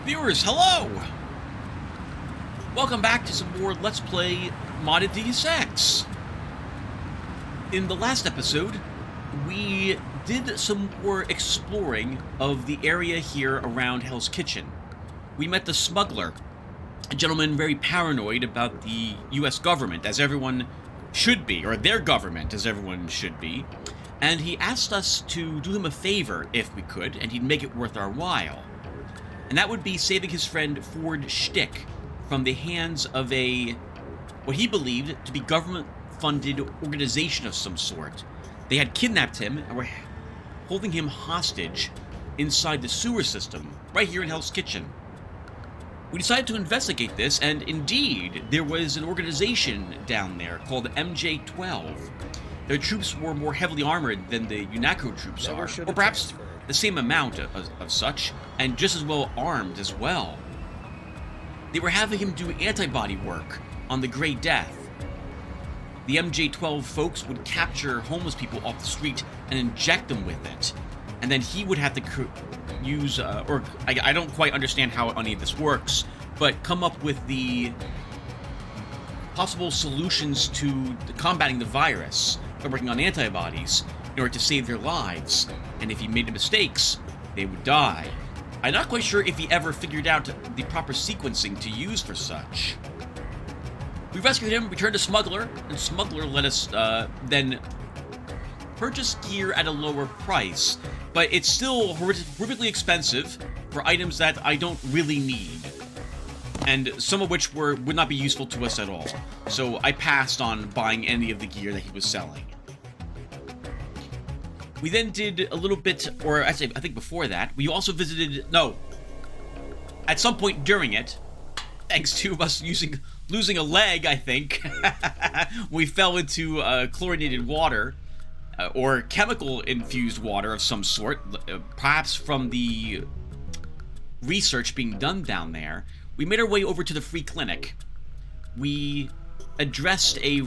Viewers, hello! Welcome back to some more Let's Play Modded Deus Ex. In the last episode, we did some more exploring of the area here around Hell's Kitchen. We met the smuggler, a gentleman very paranoid about the US government, as everyone should be, or their government, as everyone should be, and he asked us to do him a favor if we could, and he'd make it worth our while. And that would be saving his friend Ford Shtick from the hands of what he believed to be government-funded organization of some sort. They had kidnapped him and were holding him hostage inside the sewer system, right here in Hell's Kitchen. We decided to investigate this, and indeed, there was an organization down there called MJ-12. Their troops were more heavily armored than the UNACO troops are, or perhaps the same amount of such, and just as well armed as well. They were having him do antibody work on the Grey Death. The MJ-12 folks would capture homeless people off the street and inject them with it, and then he would have to use, I don't quite understand how any of this works, but come up with the possible solutions to combating the virus by working on antibodies in order to save their lives, and if he made mistakes, they would die. I'm not quite sure if he ever figured out the proper sequencing to use for such. We rescued him, returned to Smuggler, and Smuggler let us then purchase gear at a lower price, but it's still horrifically expensive for items that I don't really need, and some of which would not be useful to us at all. So I passed on buying any of the gear that he was selling. We then did a little bit, or actually, I think before that, we also visited, at some point during it, thanks to us losing a leg, I think, we fell into chlorinated water, or chemical-infused water of some sort, perhaps from the research being done down there. We made our way over to the free clinic. We addressed a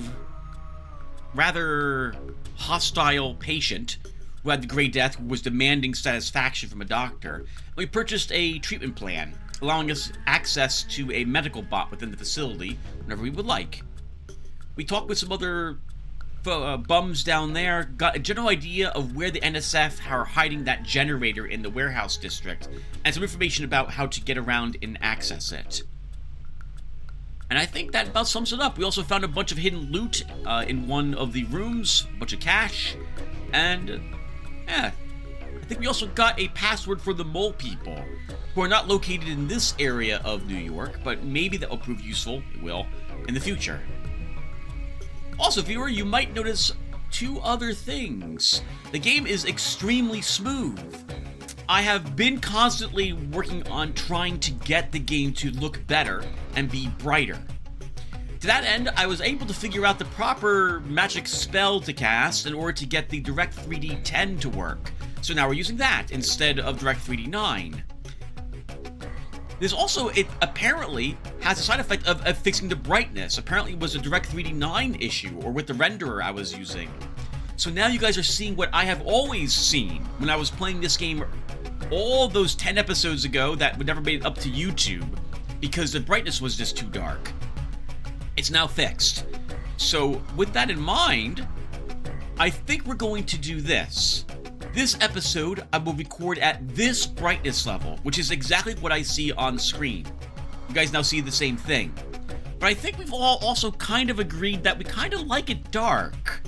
rather hostile patient who had the Grey Death, who was demanding satisfaction from a doctor. We purchased a treatment plan, allowing us access to a medical bot within the facility whenever we would like. We talked with some other bums down there, got a general idea of where the NSF are hiding that generator in the warehouse district, and some information about how to get around and access it. And I think that about sums it up. We also found a bunch of hidden loot in one of the rooms, a bunch of cash, and yeah, I think we also got a password for the mole people, who are not located in this area of New York, but maybe that will prove useful, it will, in the future. Also, viewer, you might notice two other things. The game is extremely smooth. I have been constantly working on trying to get the game to look better and be brighter. To that end, I was able to figure out the proper magic spell to cast in order to get the Direct 3D 10 to work. So now we're using that instead of Direct 3D 9. There's also, it apparently has a side effect of fixing the brightness. Apparently it was a Direct 3D 9 issue, or with the renderer I was using. So now you guys are seeing what I have always seen when I was playing this game all those 10 episodes ago that would never made it up to YouTube, because the brightness was just too dark. It's now fixed. So with that in mind, I think we're going to do this. This episode I will record at this brightness level, which is exactly what I see on screen. You guys now see the same thing. But I think we've all also kind of agreed that we kind of like it dark.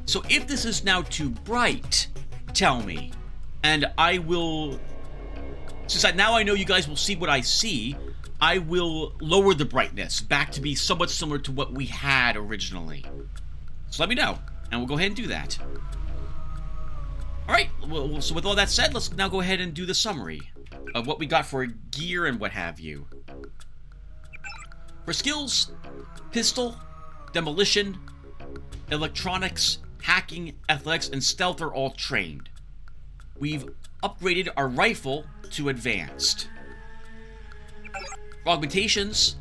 So if this is now too bright, tell me. And I will, since now I know you guys will see what I see, I will lower the brightness back to be somewhat similar to what we had originally. So let me know, and we'll go ahead and do that. Alright, well, so with all that said, let's now go ahead and do the summary of what we got for gear and what have you. For skills, pistol, demolition, electronics, hacking, athletics, and stealth are all trained. We've upgraded our rifle to advanced. For augmentations,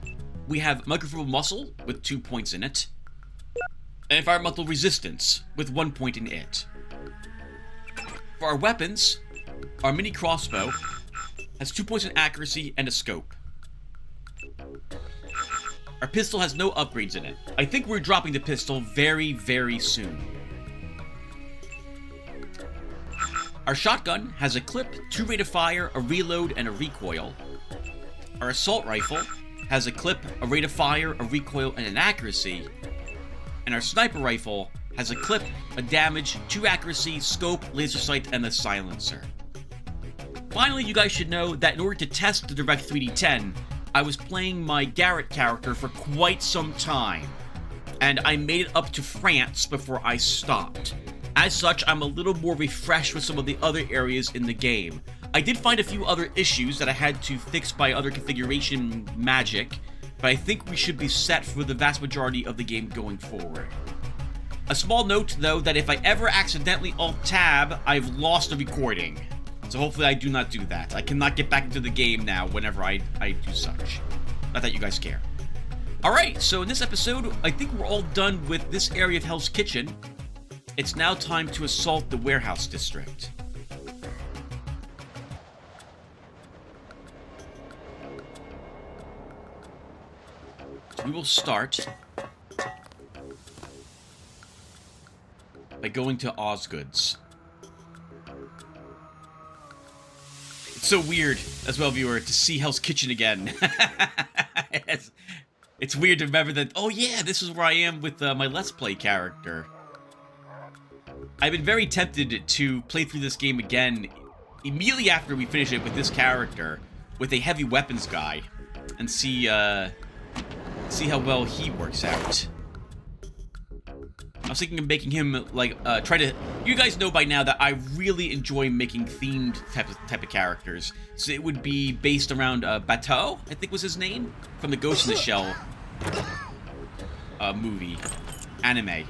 we have microfibril muscle with 2 points in it, and environmental resistance with 1 point in it. For our weapons, our mini crossbow has 2 points in accuracy and a scope. Our pistol has no upgrades in it. I think we're dropping the pistol very, very soon. Our shotgun has a clip, 2 rate of fire, a reload, and a recoil. Our assault rifle has a clip, a rate of fire, a recoil, and an accuracy. And our sniper rifle has a clip, a damage, 2 accuracy, scope, laser sight, and a silencer. Finally, you guys should know that in order to test the Direct 3D10, I was playing my Garrett character for quite some time, and I made it up to France before I stopped. As such, I'm a little more refreshed with some of the other areas in the game. I did find a few other issues that I had to fix by other configuration magic, but I think we should be set for the vast majority of the game going forward. A small note, though, that if I ever accidentally Alt-Tab, I've lost the recording. So hopefully I do not do that. I cannot get back into the game now whenever I do such. Not that you guys care. Alright, so in this episode, I think we're all done with this area of Hell's Kitchen. It's now time to assault the warehouse district. So we will start by going to Osgood's. It's so weird, as well, viewer, to see Hell's Kitchen again. It's weird to remember that, oh yeah, this is where I am with my Let's Play character. I've been very tempted to play through this game again immediately after we finish it with this character, with a heavy weapons guy, and see how well he works out. I was thinking of making him, like, you guys know by now that I really enjoy making themed type of characters. So it would be based around, Bateau, I think was his name, from the Ghost in the Shell, movie. Anime.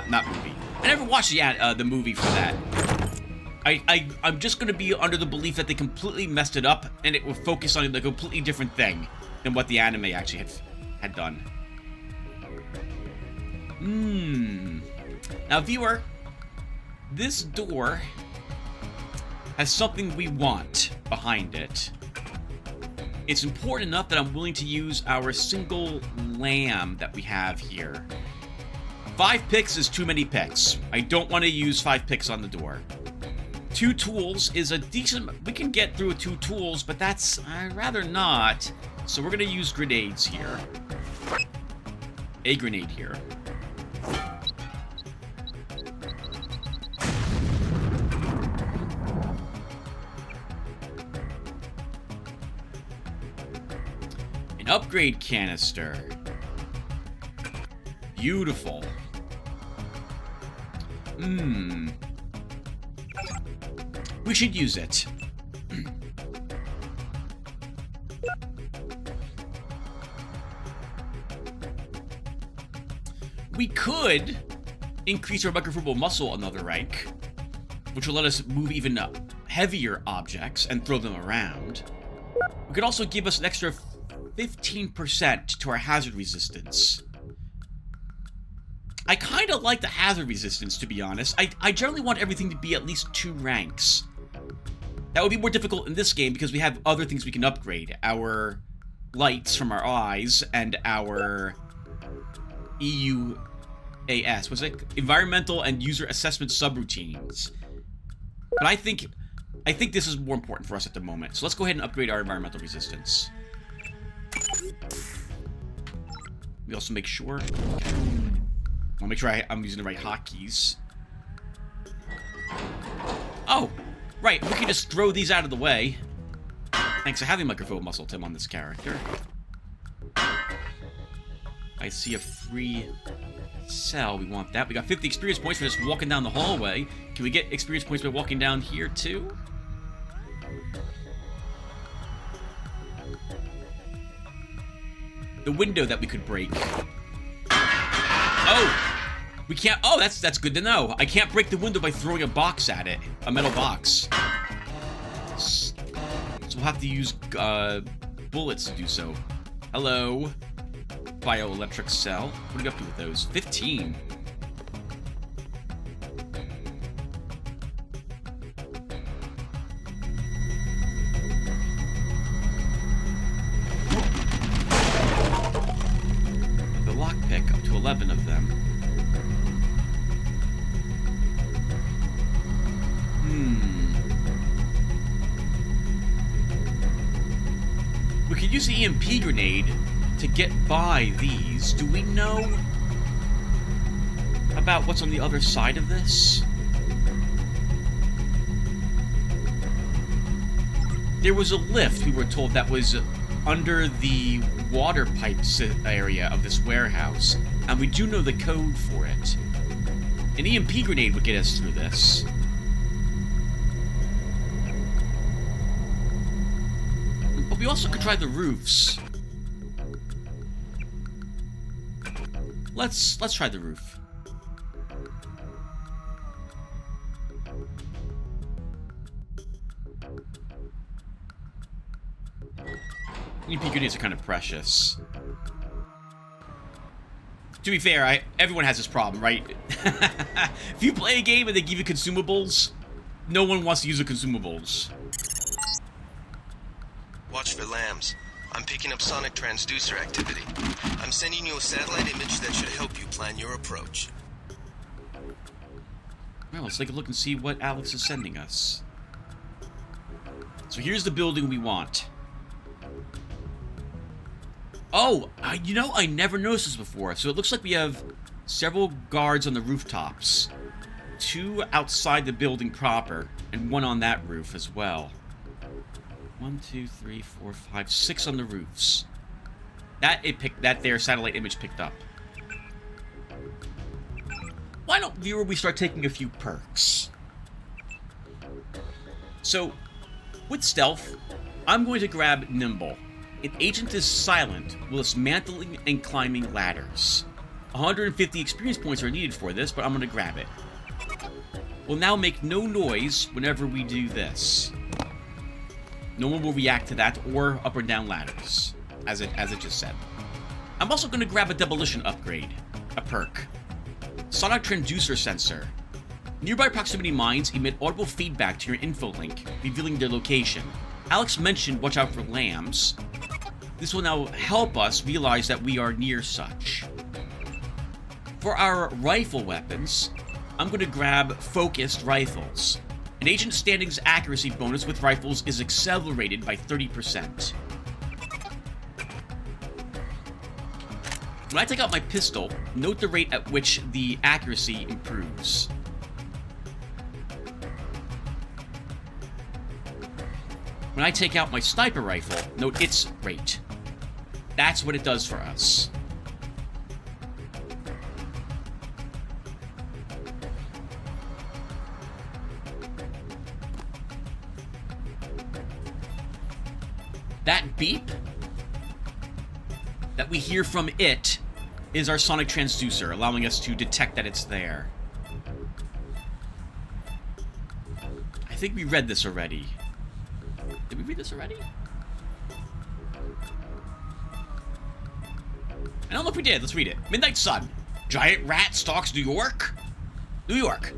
Not movie. I never watched the movie for that. I'm just gonna be under the belief that they completely messed it up, and it will focus on a completely different thing than what the anime actually had done. Now, viewer, this door has something we want behind it. It's important enough that I'm willing to use our single lamb that we have here. 5 picks is too many picks. I don't want to use 5 picks on the door. 2 tools is a decent... We can get through with 2 tools, but that's... I'd rather not. So we're going to use grenades here. A grenade here. An upgrade canister. Beautiful. We should use it. We could increase our microfibril muscle another rank, which will let us move even heavier objects and throw them around. It could also give us an extra 15% to our hazard resistance. I kind of like the hazard resistance, to be honest. I generally want everything to be at least 2 ranks. That would be more difficult in this game because we have other things we can upgrade. Our lights from our eyes and our EUAS. Was it environmental and user assessment subroutines? But I think this is more important for us at the moment. So let's go ahead and upgrade our environmental resistance. We also make sure... I'll make sure I'm using the right hotkeys. Oh! Right, we can just throw these out of the way. Thanks to having microfibril muscle Tim on this character. I see a free cell. We want that. We got 50 experience points for just walking down the hallway. Can we get experience points by walking down here, too? The window that we could break. Oh! We can't... Oh, that's good to know. I can't break the window by throwing a box at it. A metal box. So we'll have to use bullets to do so. Hello. Bioelectric cell. What are you up to with those? 15. could use the EMP grenade to get by these. Do we know about what's on the other side of this? There was a lift, we were told, that was under the water pipes area of this warehouse, and we do know the code for it. An EMP grenade would get us through this. But we also could try the roofs. Let's try the roof. EMP grenades are kind of precious. To be fair, everyone has this problem, right? If you play a game and they give you consumables, no one wants to use the consumables. Watch for lambs. I'm picking up sonic transducer activity. I'm sending you a satellite image that should help you plan your approach. Well, let's take a look and see what Alex is sending us. So here's the building we want. Oh, you know, I never noticed this before. So it looks like we have several guards on the rooftops. 2 outside the building proper, and 1 on that roof as well. 1, 2, 3, 4, 5, 6 on the roofs. That their satellite image picked up. Why don't, viewer, we start taking a few perks? So, with stealth, I'm going to grab Nimble. If Agent is silent, while dismantling and climbing ladders. 150 experience points are needed for this, but I'm going to grab it. We'll now make no noise whenever we do this. No one will react to that or up or down ladders, as it just said. I'm also going to grab a demolition upgrade, a perk. Sonic Transducer Sensor. Nearby proximity mines emit audible feedback to your info link, revealing their location. Alex mentioned watch out for lambs. This will now help us realize that we are near such. For our rifle weapons, I'm going to grab focused rifles. An agent standing's accuracy bonus with rifles is accelerated by 30%. When I take out my pistol, note the rate at which the accuracy improves. When I take out my sniper rifle, note its rate. That's what it does for us. That beep that we hear from it is our sonic transducer, allowing us to detect that it's there. I think we read this already. Did we read this already? I don't know if we did. Let's read it. Midnight Sun. Giant rat stalks New York? New York.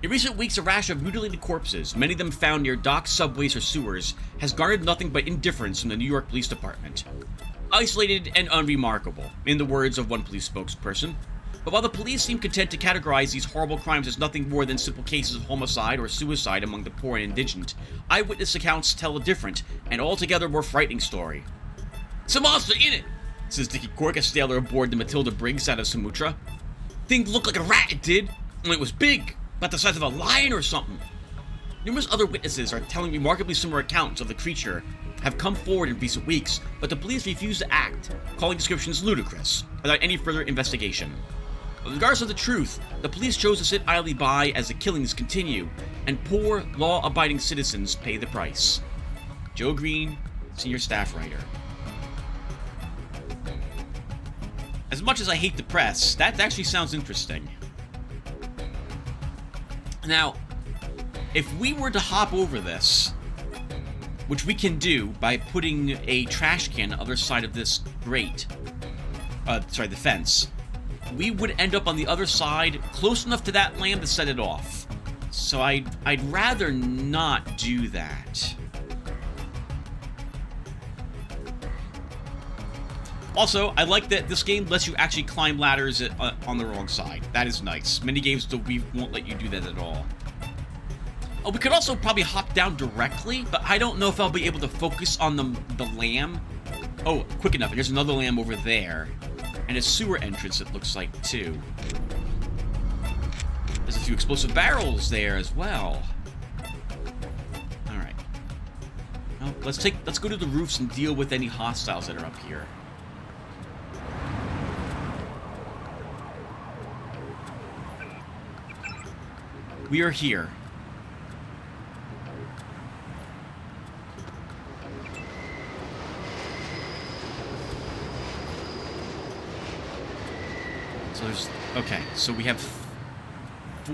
In recent weeks, a rash of mutilated corpses, many of them found near docks, subways, or sewers, has garnered nothing but indifference from the New York Police Department. Isolated and unremarkable, in the words of one police spokesperson. But while the police seem content to categorize these horrible crimes as nothing more than simple cases of homicide or suicide among the poor and indigent, eyewitness accounts tell a different and altogether more frightening story. "It's a monster in it," says Dickie Cork, a sailor aboard the Matilda Briggs out of Sumatra. "Thing looked like a rat, it did, only it was big, about the size of a lion or something." Numerous other witnesses are telling remarkably similar accounts of the creature have come forward in recent weeks, but the police refuse to act, calling descriptions ludicrous, without any further investigation. Regardless of the truth, the police chose to sit idly by as the killings continue, and poor, law-abiding citizens pay the price. Joe Green, senior staff writer. As much as I hate the press, that actually sounds interesting. Now, if we were to hop over this, which we can do by putting a trash can on the other side of this grate, the fence, we would end up on the other side, close enough to that lamb to set it off. So I'd rather not do that. Also, I like that this game lets you actually climb ladders on the wrong side. That is nice. Many games won't let you do that at all. Oh, we could also probably hop down directly, but I don't know if I'll be able to focus on the lamb Oh, quick enough. There's another lamb over there. And a sewer entrance, it looks like, too. There's a few explosive barrels there as well. Alright. Well, let's go to the roofs and deal with any hostiles that are up here. We are here. So there's... Okay, so we have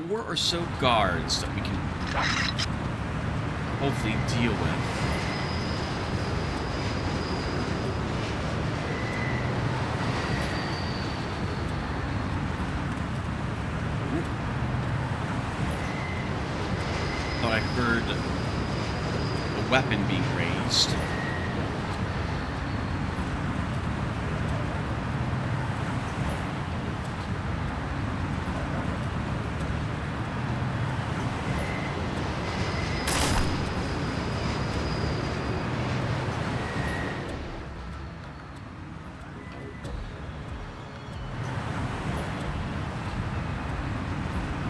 4 or so guards that we can hopefully deal with. Thought I heard a weapon being raised.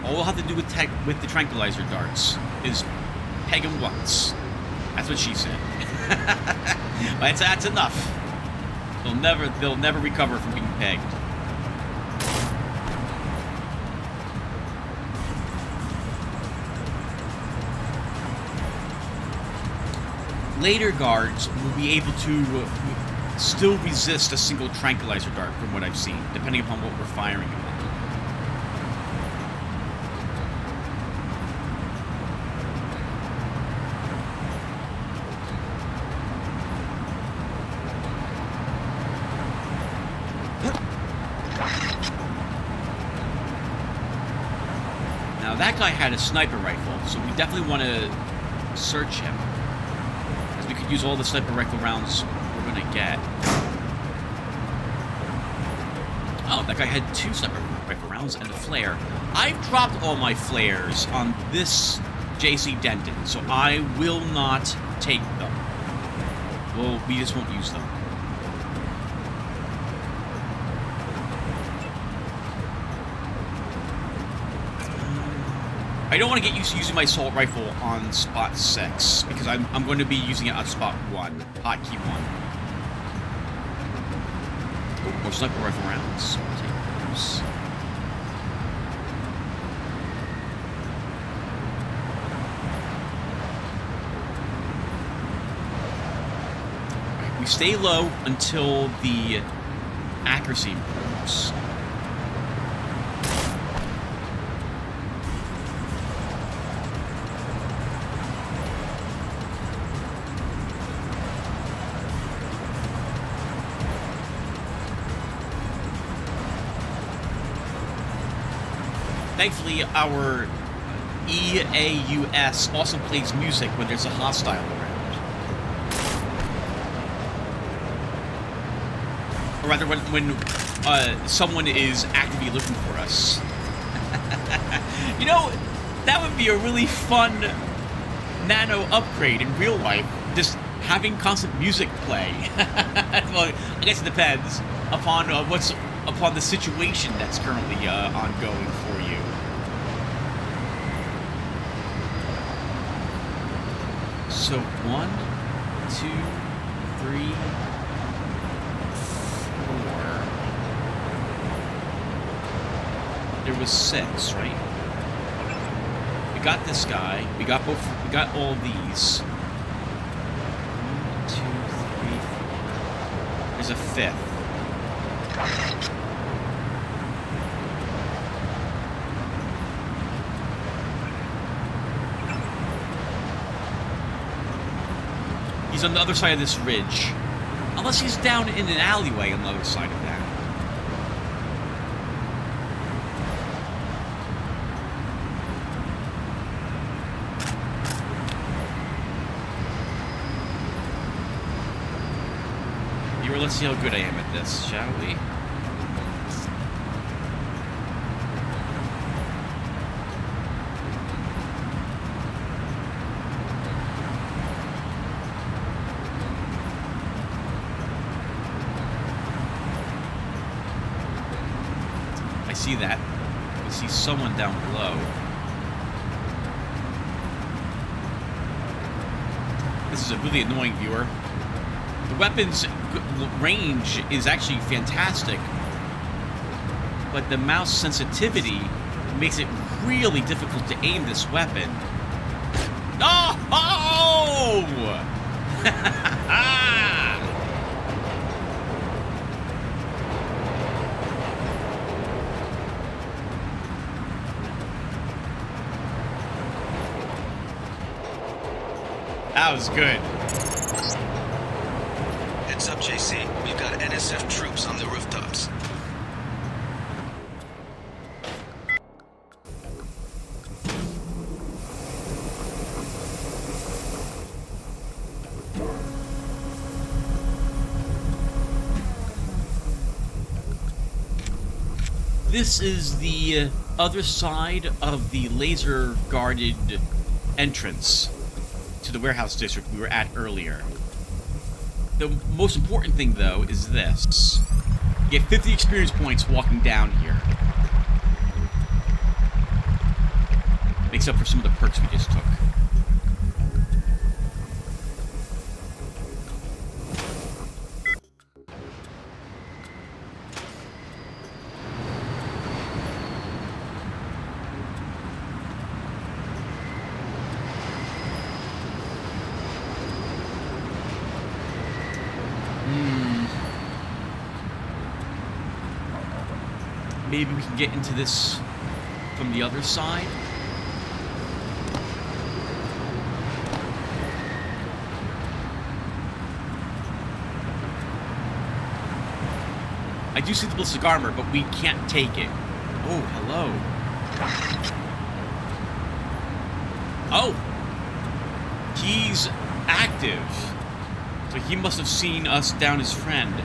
All we'll have to do with the tranquilizer darts is peg him once. That's what she said. But that's enough. They'll never recover from being pegged. Later guards will be able to still resist a single tranquilizer dart from what I've seen, depending upon what we're firing upon. Now that guy had a sniper rifle, so we definitely want to search him, as we could use all the sniper rifle rounds we're going to get. Oh, that guy had 2 sniper rifle rounds and a flare. I've dropped all my flares on this JC Denton, so I will not take them. Well, we just won't use them. I don't want to get used to using my assault rifle on spot 6, because I'm going to be using it on spot 1, hotkey 1. Oh, more sniper rifle rounds. We'll take those. Right, we stay low until the accuracy improves. Thankfully, our EAUS also plays music when there's a hostile around. Or rather, when someone is actively looking for us. You know, that would be a really fun nano upgrade in real life. Just having constant music play. Well, I guess it depends upon upon the situation that's currently ongoing for you. So 1, 2, 3, 4. There was 6, right? We got this guy. We got all these. 1, 2, 3, 4. There's a 5th. He's on the other side of this ridge. Unless he's down in an alleyway on the other side of that. Let's see how good I am at this, shall we? see that. You can see someone down below. This is a really annoying viewer. The weapon's range is actually fantastic, but the mouse sensitivity makes it really difficult to aim this weapon. Oh! That was good. Heads up, JC. We've got NSF troops on the rooftops. This is the other side of the laser-guarded entrance to the warehouse district we were at earlier. The most important thing, though, is this. You get 50 experience points walking down here. Makes up for some of the perks we just took. Maybe we can get into this from the other side. I do see the ballistic armor, but we can't take it. Oh, hello. Oh! He's active. So he must have seen us down his friend.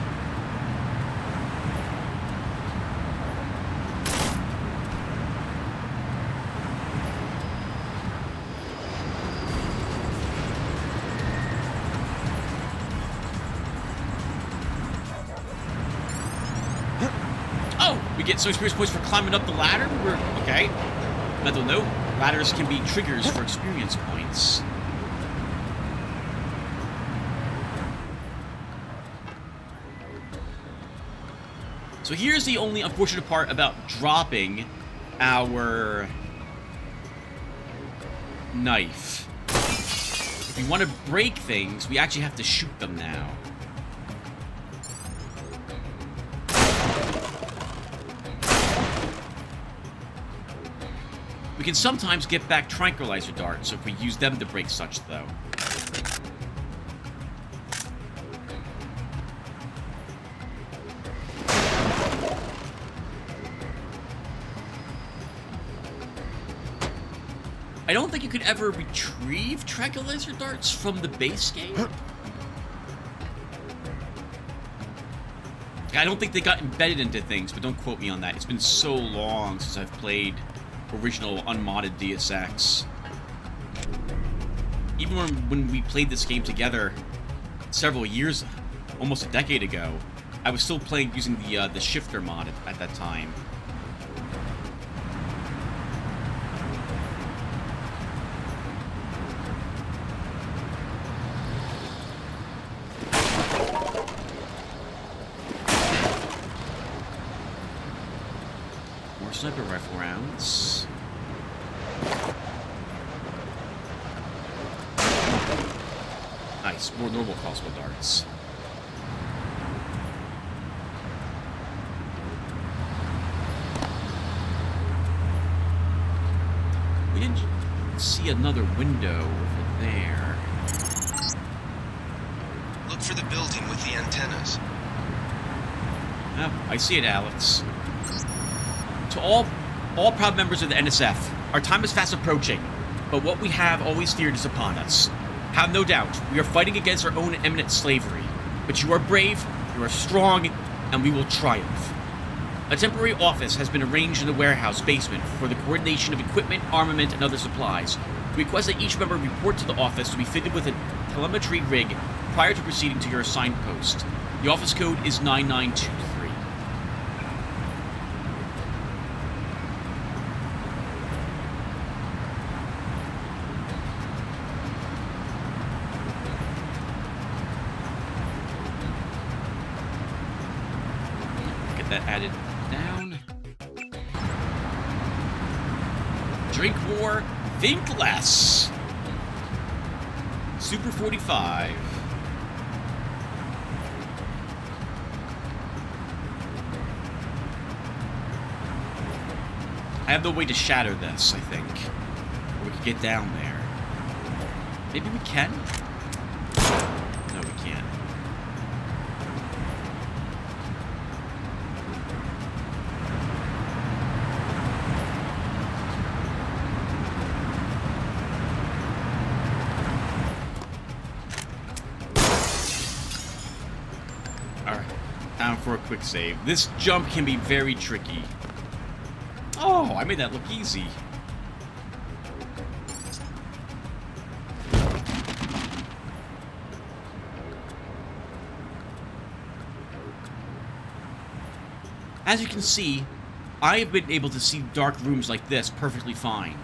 Get some experience points for climbing up the ladder. Okay. Mental note: ladders can be triggers for experience points. So here's the only unfortunate part about dropping our knife. If we want to break things, we actually have to shoot them now. We can sometimes get back tranquilizer darts if we use them to break such, though. I don't think you could ever retrieve tranquilizer darts from the base game. I don't think they got embedded into things, but don't quote me on that. It's been so long since I've played original unmodded Deus Ex. Even when we played this game together several years, almost a decade ago, I was still playing using the shifter mod at that time. More sniper rifle rounds. Nice, more normal crossbow darts. We didn't see another window over there. Look for the building with the antennas. Oh, I see it, Alex. To all proud members of the NSF, our time is fast approaching, but what we have always feared is upon us. Have no doubt, we are fighting against our own imminent slavery. But you are brave, you are strong, and we will triumph. A temporary office has been arranged in the warehouse basement for the coordination of equipment, armament, and other supplies. We request that each member report to the office to be fitted with a telemetry rig prior to proceeding to your assigned post. The office code is 9923. get that added down. Drink more, think less. Super 45. I have no way to shatter this, I think. Or we could get down there. Maybe we can? No, we can't. Alright, time for a quick save. This jump can be very tricky. Oh, I made that look easy. As you can see, I have been able to see dark rooms like this perfectly fine.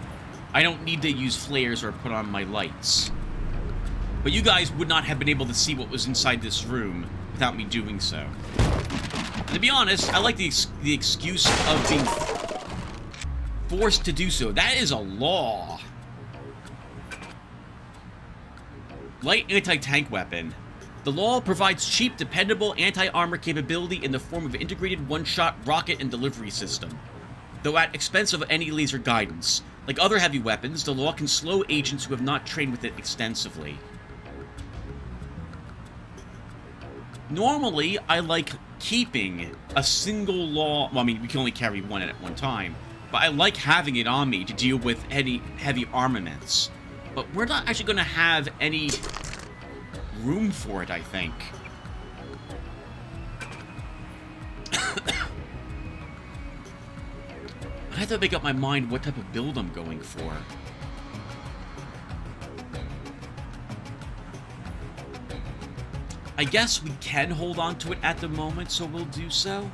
I don't need to use flares or put on my lights. But you guys would not have been able to see what was inside this room without me doing so. And to be honest, I like the excuse of being forced to do so. That is a law. Light anti-tank weapon. The law provides cheap, dependable anti-armor capability in the form of an integrated one-shot rocket and delivery system, though at expense of any laser guidance. Like other heavy weapons, the law can slow agents who have not trained with it extensively. Normally, I like keeping a single law... Well, I mean, we can only carry one at one time, but I like having it on me to deal with any heavy armaments. But we're not actually going to have any room for it, I think. I have to make up my mind what type of build I'm going for. I guess we can hold on to it at the moment, so we'll do so.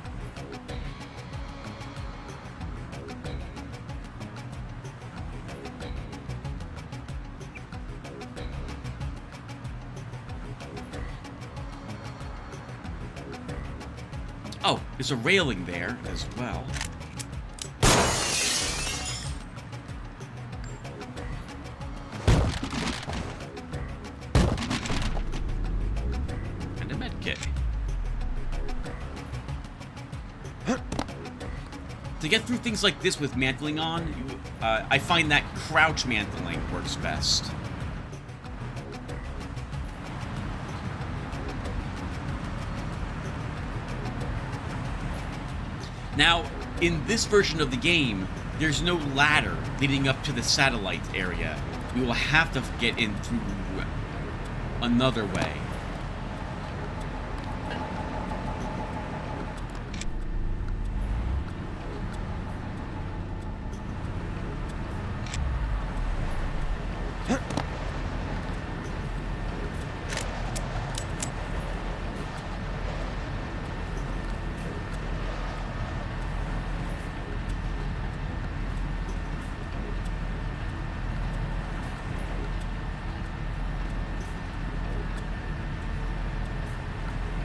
Oh, there's a railing there as well. And a medkit. To get through things like this with mantling on, I find that crouch mantling works best. Now, in this version of the game, there's no ladder leading up to the satellite area. We will have to get in through another way.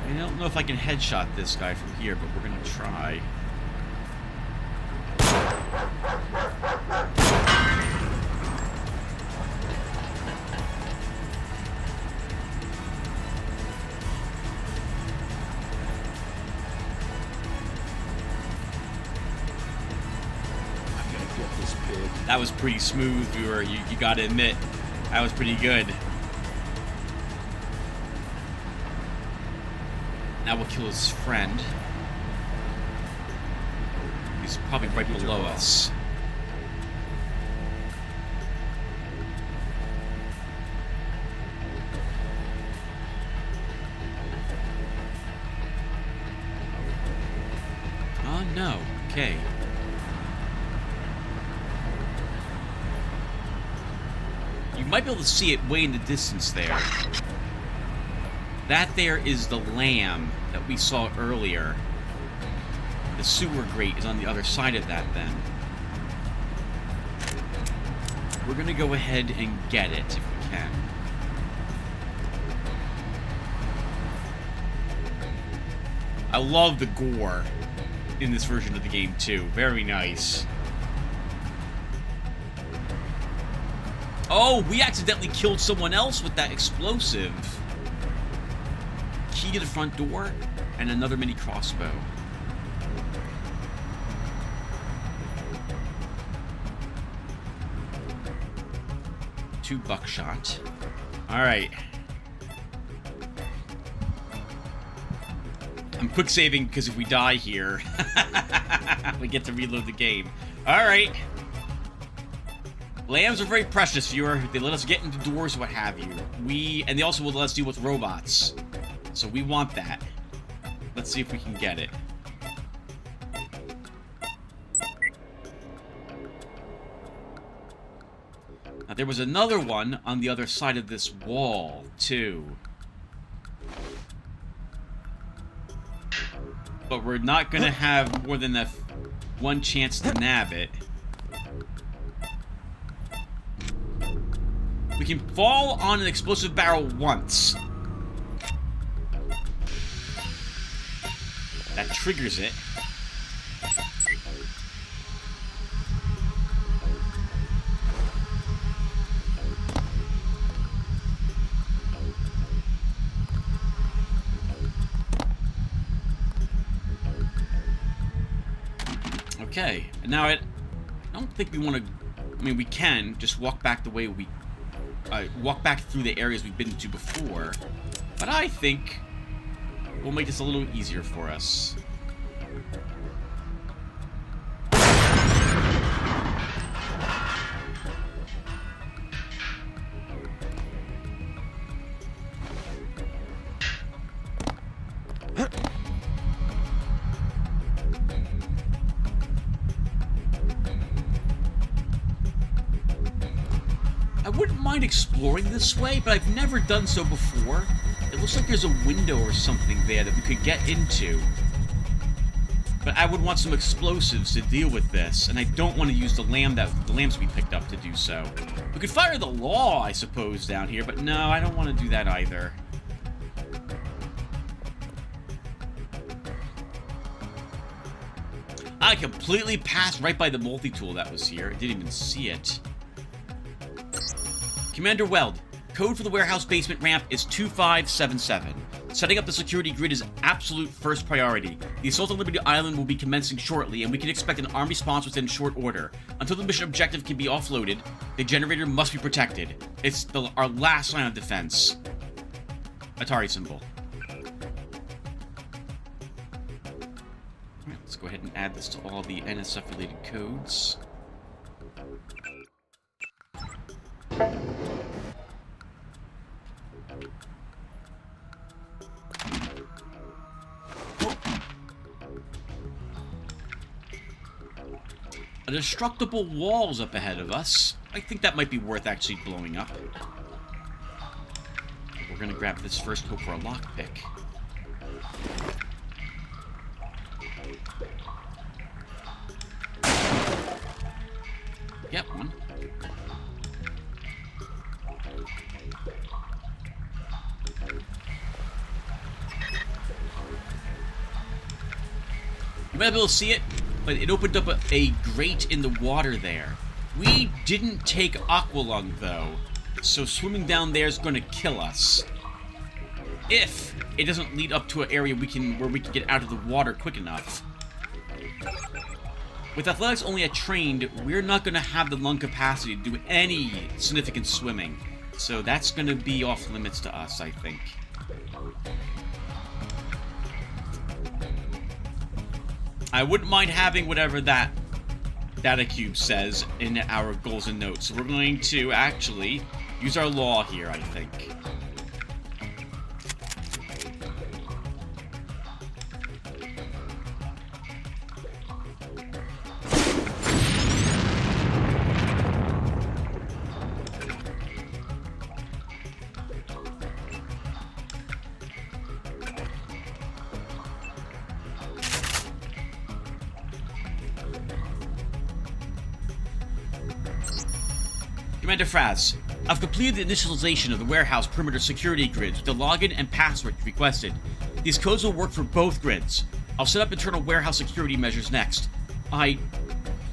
I don't know if I can headshot this guy from here, but we're gonna try. That was pretty smooth, viewer. You gotta admit, that was pretty good. Now we'll kill his friend. He's probably right below us. Oh no, okay. You might be able to see it way in the distance there. That there is the lamb that we saw earlier. The sewer grate is on the other side of that then. We're gonna go ahead and get it if we can. I love the gore. in this version of the game, too. Very nice. Oh, we accidentally killed someone else with that explosive. Key to the front door, and another mini crossbow. Two buckshot. Alright. I'm quick saving because if we die here, we get to reload the game. Alright. Lambs are very precious, viewer. They let us get into doors, what have you. And they also will let us deal with robots. So we want that. Let's see if we can get it. Now, there was another one on the other side of this wall, too. But we're not going to have more than one chance to nab it. We can fall on an explosive barrel once. That triggers it. Okay, and now I don't think we want to. I mean, we can just walk back the way we walk back through the areas we've been to before, but I think we'll make this a little easier for us. I wouldn't mind exploring this way, but I've never done so before. It looks like there's a window or something there that we could get into. But I would want some explosives to deal with this, and I don't want to use the lamps we picked up to do so. We could fire the law, I suppose, down here, but no, I don't want to do that either. I completely passed right by the multi-tool that was here. I didn't even see it. Commander Weld, code for the warehouse basement ramp is 2577. Setting up the security grid is absolute first priority. The assault on Liberty Island will be commencing shortly, and we can expect an armed response within short order. Until the mission objective can be offloaded, the generator must be protected. It's our last line of defense. Atari symbol. Alright, let's go ahead and add this to all the NSF-related codes. A destructible wall's up ahead of us. I think that might be worth actually blowing up. We're gonna grab this first, hope for a lockpick. Yep, one. You might be able to see it, but it opened up a grate in the water there. We didn't take Aqualung, though, so swimming down there is going to kill us. If it doesn't lead up to an area where we can get out of the water quick enough. With athletics only at trained, we're not going to have the lung capacity to do any significant swimming. So that's going to be off limits to us, I think. I wouldn't mind having whatever that data cube says in our goals and notes. So we're going to actually use our law here, I think. Commander Fraz, I've completed the initialization of the warehouse perimeter security grids with the login and password requested. These codes will work for both grids. I'll set up internal warehouse security measures next. I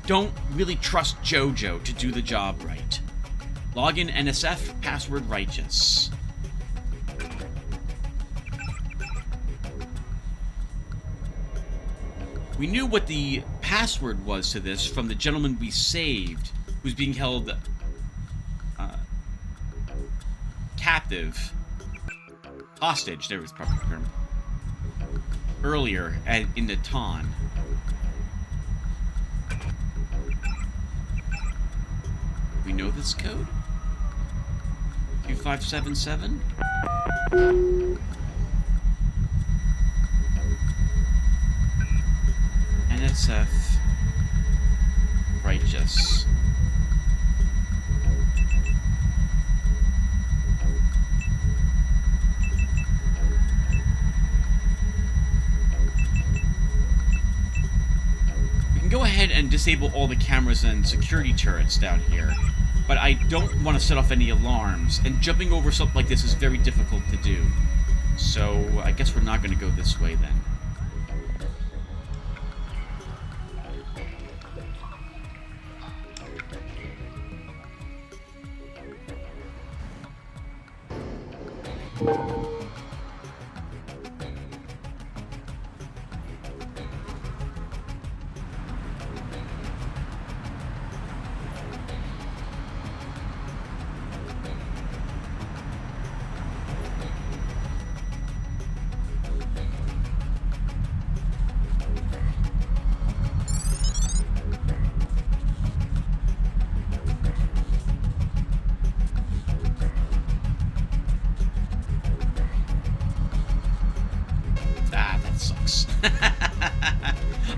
don't really trust Jojo to do the job right. Login NSF, password righteous. We knew what the password was to this from the gentleman we saved, who's being held captive. Hostage, there was the proper term. Earlier in the Ton. We know this code? 2577? NSF righteous. We can go ahead and disable all the cameras and security turrets down here, but I don't want to set off any alarms, and jumping over something like this is very difficult to do. So I guess we're not going to go this way then.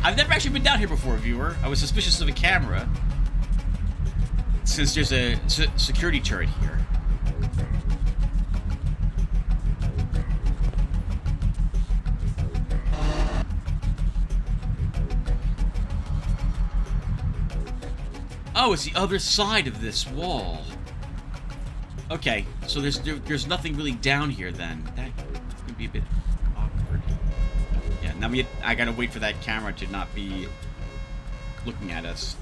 I've never actually been down here before, viewer. I was suspicious of a camera, since there's a security turret here. Oh, it's the other side of this wall. Okay, so there's nothing really down here then. That could be a bit awkward. Yeah, now I gotta wait for that camera to not be looking at us.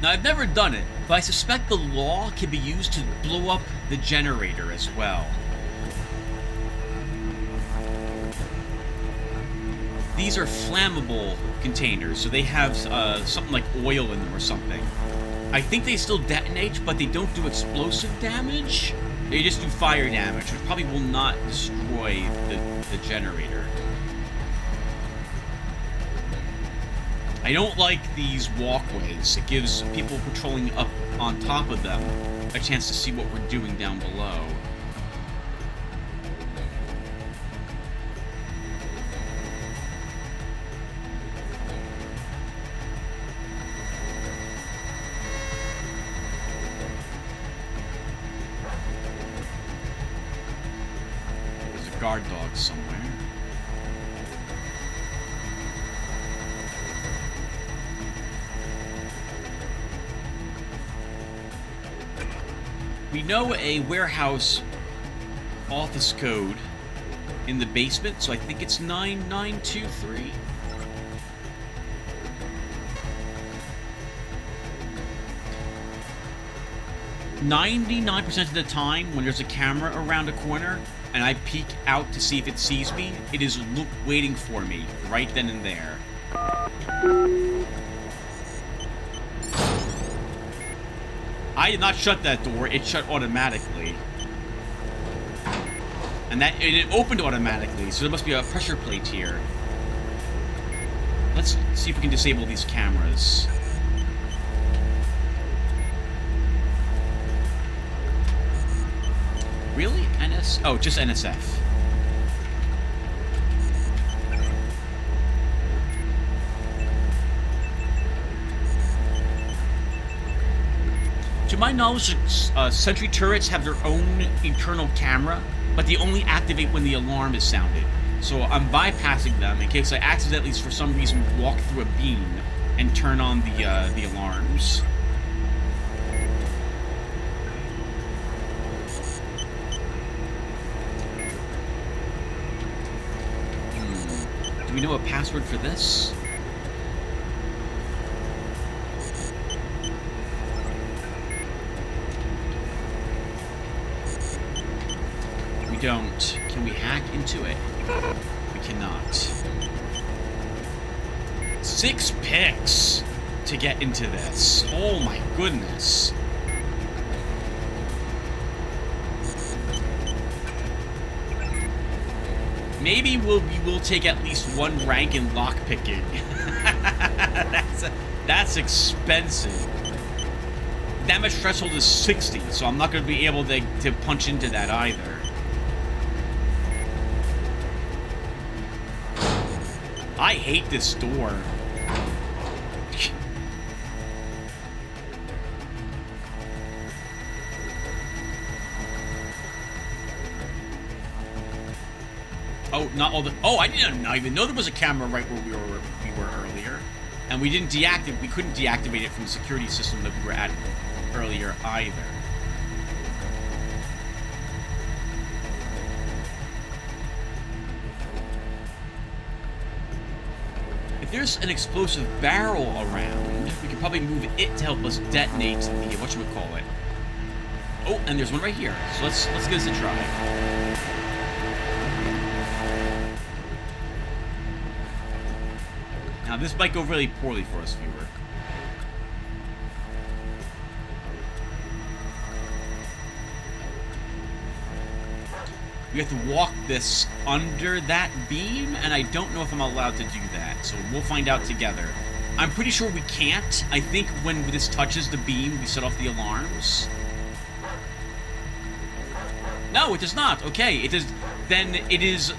Now, I've never done it, but I suspect the law can be used to blow up the generator as well. These are flammable containers, so they have something like oil in them or something. I think they still detonate, but they don't do explosive damage. They just do fire damage, which probably will not destroy the generator. I don't like these walkways. It gives people patrolling up on top of them a chance to see what we're doing down below. There's a guard dog somewhere. We know a warehouse office code in the basement, so I think it's 9923. "99% of the time, when there's a camera around a corner and I peek out to see if it sees me, it is waiting for me right then and there." I did not shut that door, it shut automatically. And it opened automatically, so there must be a pressure plate here. Let's see if we can disable these cameras. Really? NS? Oh, just NSF. To my knowledge, sentry turrets have their own internal camera, but they only activate when the alarm is sounded. So I'm bypassing them in case I accidentally, for some reason, walk through a beam and turn on the alarms. Do we know a password for this? We don't. Can we hack into it? We cannot. 6 picks to get into this. Oh my goodness. Maybe we will take at least 1 rank in lockpicking. That's expensive. Damage threshold is 60, so I'm not going to be able to punch into that either. I hate this door. Oh, not all the... Oh, I didn't even know there was a camera right where we were earlier. And we didn't deactivate... We couldn't deactivate it from the security system that we were at earlier either. If there's an explosive barrel around, we can probably move it to help us detonate the... whatchamacallit. Oh, and there's one right here. So let's give this a try. Now, this might go really poorly for us, viewer. We have to walk this under that beam, and I don't know if I'm allowed to do that, so we'll find out together. I'm pretty sure we can't. I think when this touches the beam, we set off the alarms. No, it does not. Okay, it is... Then it is...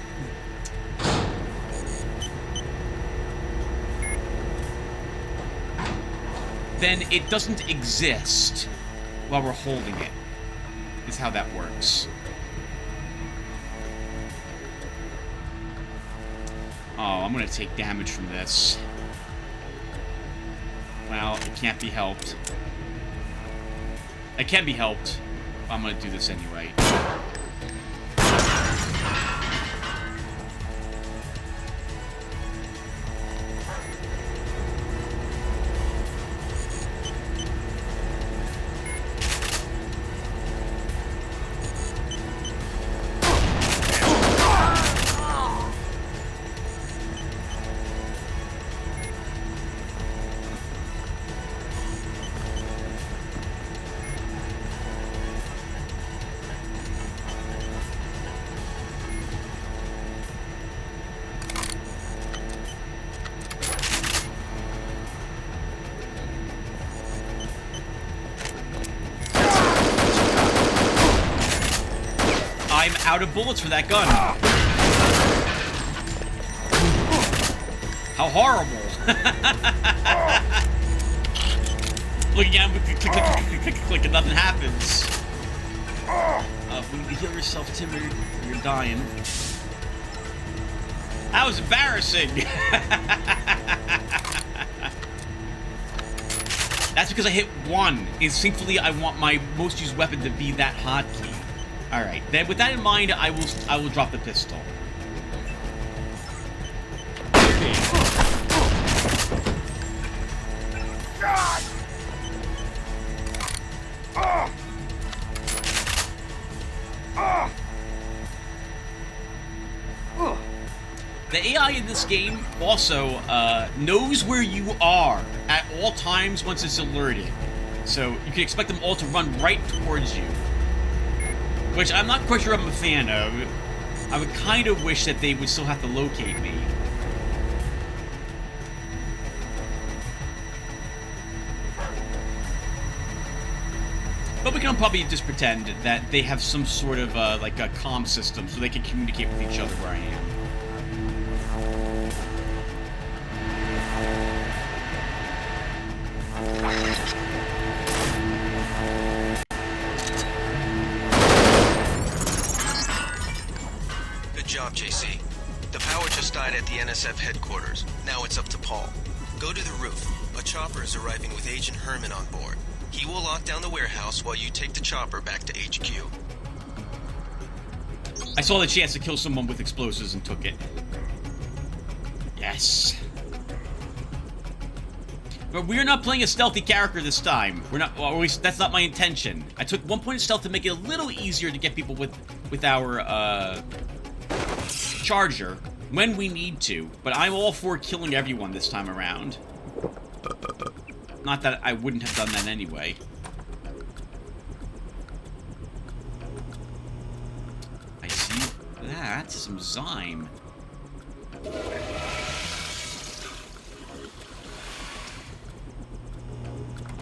Then it doesn't exist while we're holding it, is how that works. Oh, I'm gonna take damage from this. Well, it can't be helped. It can be helped. I'm gonna do this anyway. I'm out of bullets for that gun. How horrible. Looking at him, click, click, click, click, click, click, and nothing happens. We need to heal yourself, Tim, or you're dying. That was embarrassing. That's because I hit 1. Instinctively, I want my most used weapon to be that hotkey. Alright, then with that in mind, I will drop the pistol. God! The AI in this game also knows where you are at all times once it's alerted. So you can expect them all to run right towards you. Which I'm not quite sure I'm a fan of. I would kind of wish that they would still have to locate me. But we can probably just pretend that they have some sort of, like a comm system so they can communicate with each other where I am. Good job, JC. The power just died at the NSF headquarters. Now it's up to Paul. Go to the roof. A chopper is arriving with Agent Herman on board. He will lock down the warehouse while you take the chopper back to HQ. I saw the chance to kill someone with explosives and took it. Yes. But we're not playing a stealthy character this time. We're not, or at least that's not my intention. I took 1 point of stealth to make it a little easier to get people with our, charger when we need to. But I'm all for killing everyone this time around. Not that I wouldn't have done that anyway. I see that. Some Zyme.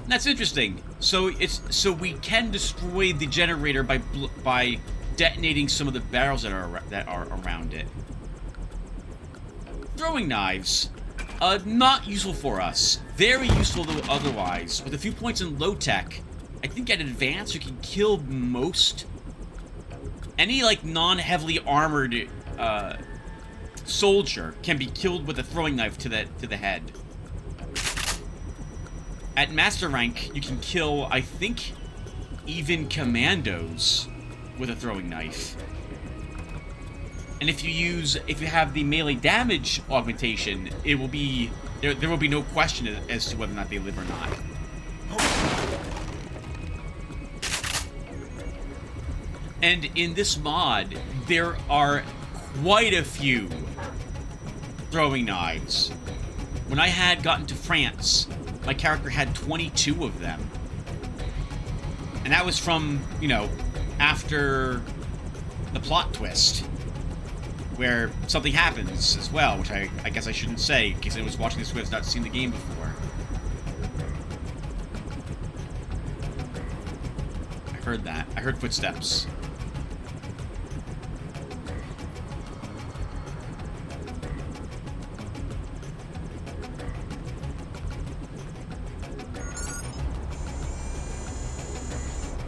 That's interesting. So we can destroy the generator by detonating some of the barrels that are around it. Throwing knives. Not useful for us. Very useful though otherwise. With a few points in low tech, I think at advanced you can kill most any like non-heavily armored soldier can be killed with a throwing knife to the head. At master rank, you can kill, I think, even commandos with a throwing knife. And if you have the melee damage augmentation, it will be there will be no question as to whether or not they live or not. And in this mod, there are quite a few throwing knives. When I had gotten to France, my character had 22 of them. And that was from, you know, after the plot twist, where something happens as well, which I guess I shouldn't say, in case anyone was watching this who has not seen the game before. I heard that. I heard footsteps.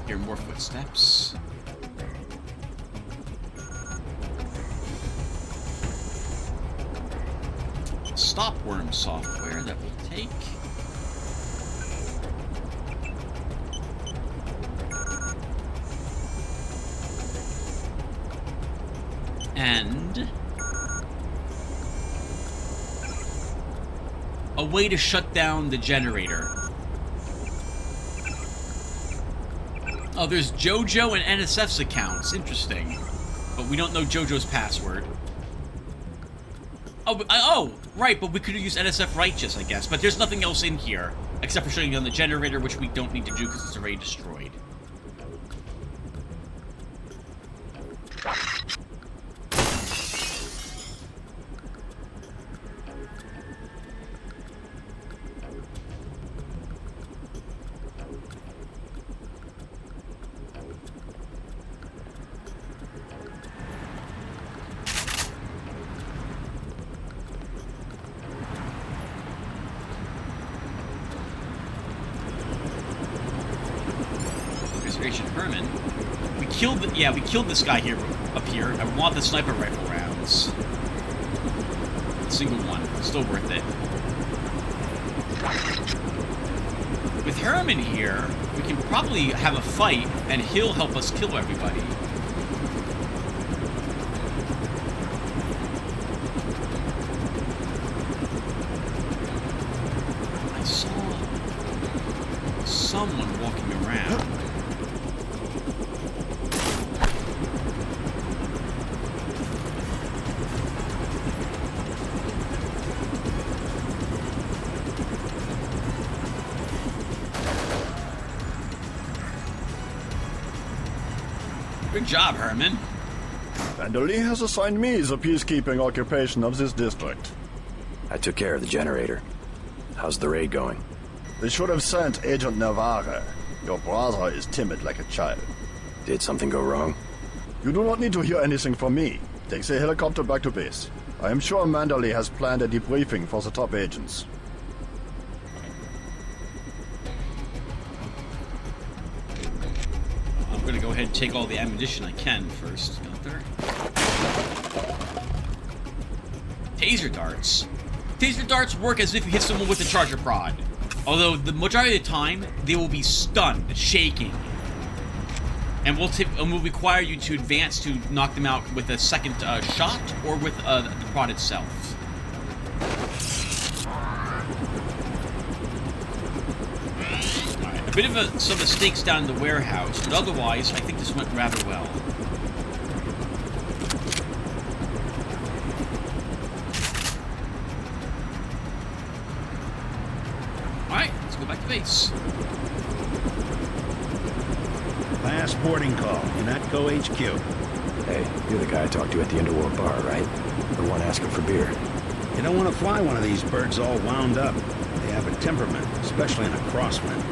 Hear more footsteps. Stopworm software that will take. And a way to shut down the generator. Oh, there's JoJo and NSF's accounts. Interesting. But we don't know JoJo's password. Oh, right, but we could have used NSF Righteous, I guess. But there's nothing else in here, except for shutting down the generator, which we don't need to do because it's already destroyed. Herman. We killed this guy here, up here. I want the sniper rifle rounds. Single one. Still worth it. With Herman here, we can probably have a fight, and he'll help us kill everybody. I saw someone walking around. Good job, Herman. Vandali has assigned me the peacekeeping occupation of this district. I took care of the generator. How's the raid going? They should have sent Agent Navarre. Your brother is timid like a child. Did something go wrong? You do not need to hear anything from me. Take the helicopter back to base. I am sure Manderley has planned a debriefing for the top agents. I'm gonna go ahead and take all the ammunition I can first. Gunther. Taser darts. Taser darts work as if you hit someone with a charger prod. Although the majority of the time, they will be stunned, shaking. And we'll require you to advance to knock them out with a second shot or with the prod itself. Alright, a bit of some mistakes down in the warehouse, but otherwise, I think this went rather well. Alright, let's go back to base. Last boarding call, Unatco HQ. Hey, you're the guy I talked to at the Underworld bar, right? The one asking for beer. You don't want to fly one of these birds all wound up. They have a temperament, especially in a crosswind.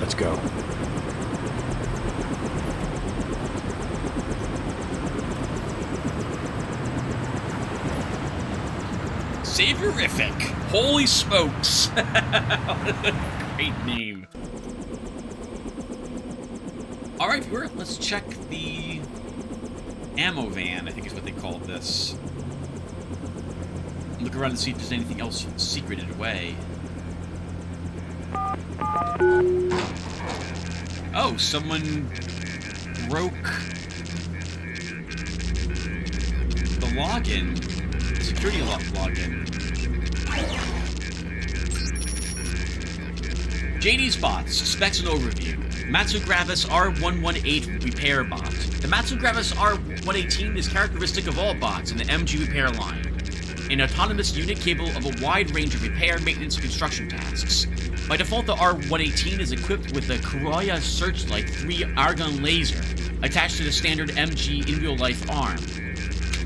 Let's go. Savorific! Holy smokes! Great name. Alright, viewer, let's check the ammo van, I think is what they called this. Look around and see if there's anything else secreted away. Oh, someone broke the login. Security login. JD Spots, specs and overview. Matsugravis R118 repair bot. The Matsugravis R118 is characteristic of all bots in the MG repair line. An autonomous unit capable of a wide range of repair, maintenance, and construction tasks. By default, the R118 is equipped with the Kuroya Searchlight 3 argon laser attached to the standard MG in real life arm.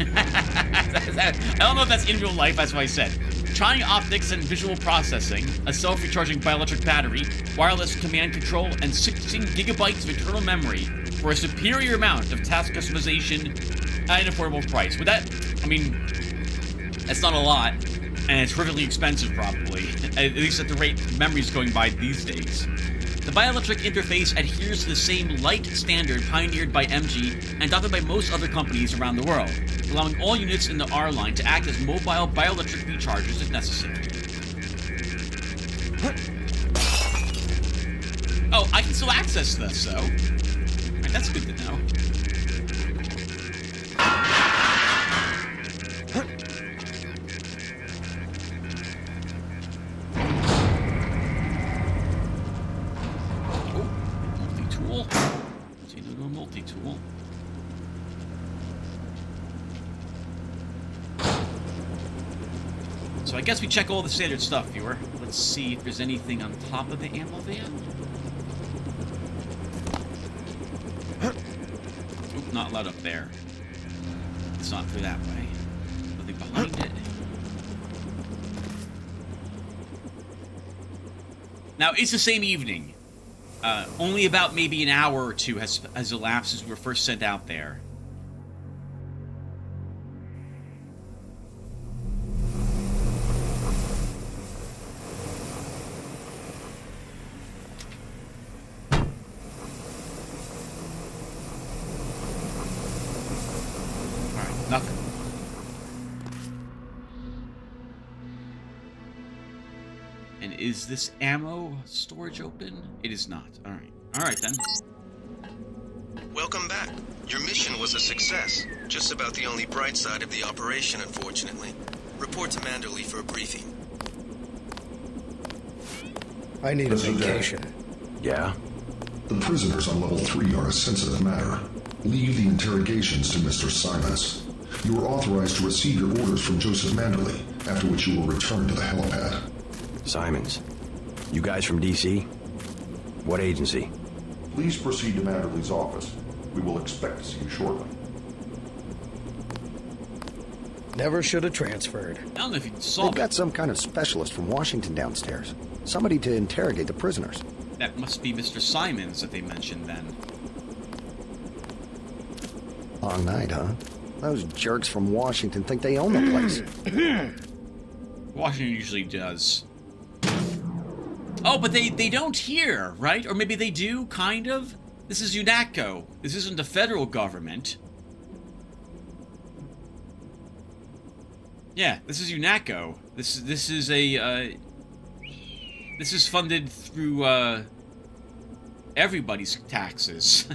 I don't know if that's in real life, that's what I said. Trying optics and visual processing, a self-recharging bioelectric battery, wireless command control, and 16 gigabytes of internal memory for a superior amount of task customization at an affordable price. With that, I mean, that's not a lot, and it's relatively expensive probably, at least at the rate memory's going by these days. The bioelectric interface adheres to the same light standard pioneered by MG and adopted by most other companies around the world, allowing all units in the R line to act as mobile bioelectric rechargers if necessary. Oh, I can still access this, though. Right, that's good to know. Multi-tool. So I guess we check all the standard stuff, viewer. Let's see if there's anything on top of the ammo van. Oop, not allowed up there. It's not through that way. Nothing behind it. Now, it's the same evening. Only about maybe an hour or two has elapsed since we were first sent out there. Alright, nothing. And is this ammo storage open? It is not. Alright. Alright then. Welcome back. Your mission was a success. Just about the only bright side of the operation, unfortunately. Report to Manderley for a briefing. I need a vacation. Yeah? The prisoners on level 3 are a sensitive matter. Leave the interrogations to Mr. Simons. You are authorized to receive your orders from Joseph Manderley, after which you will return to the helipad. Simons. You guys from DC? What agency? Please proceed to Manderley's office. We will expect to see you shortly. Never should have transferred. I don't know if you saw They've it. got some kind of specialist from Washington downstairs. Somebody to interrogate the prisoners. That must be Mr. Simons that they mentioned then. Long night, huh? Those jerks from Washington think they own the place. Washington usually does. Oh, but they don't here, right? Or maybe they do, kind of? This is UNATCO. This isn't the federal government. Yeah, this is UNATCO. This is a, this is funded through, everybody's taxes.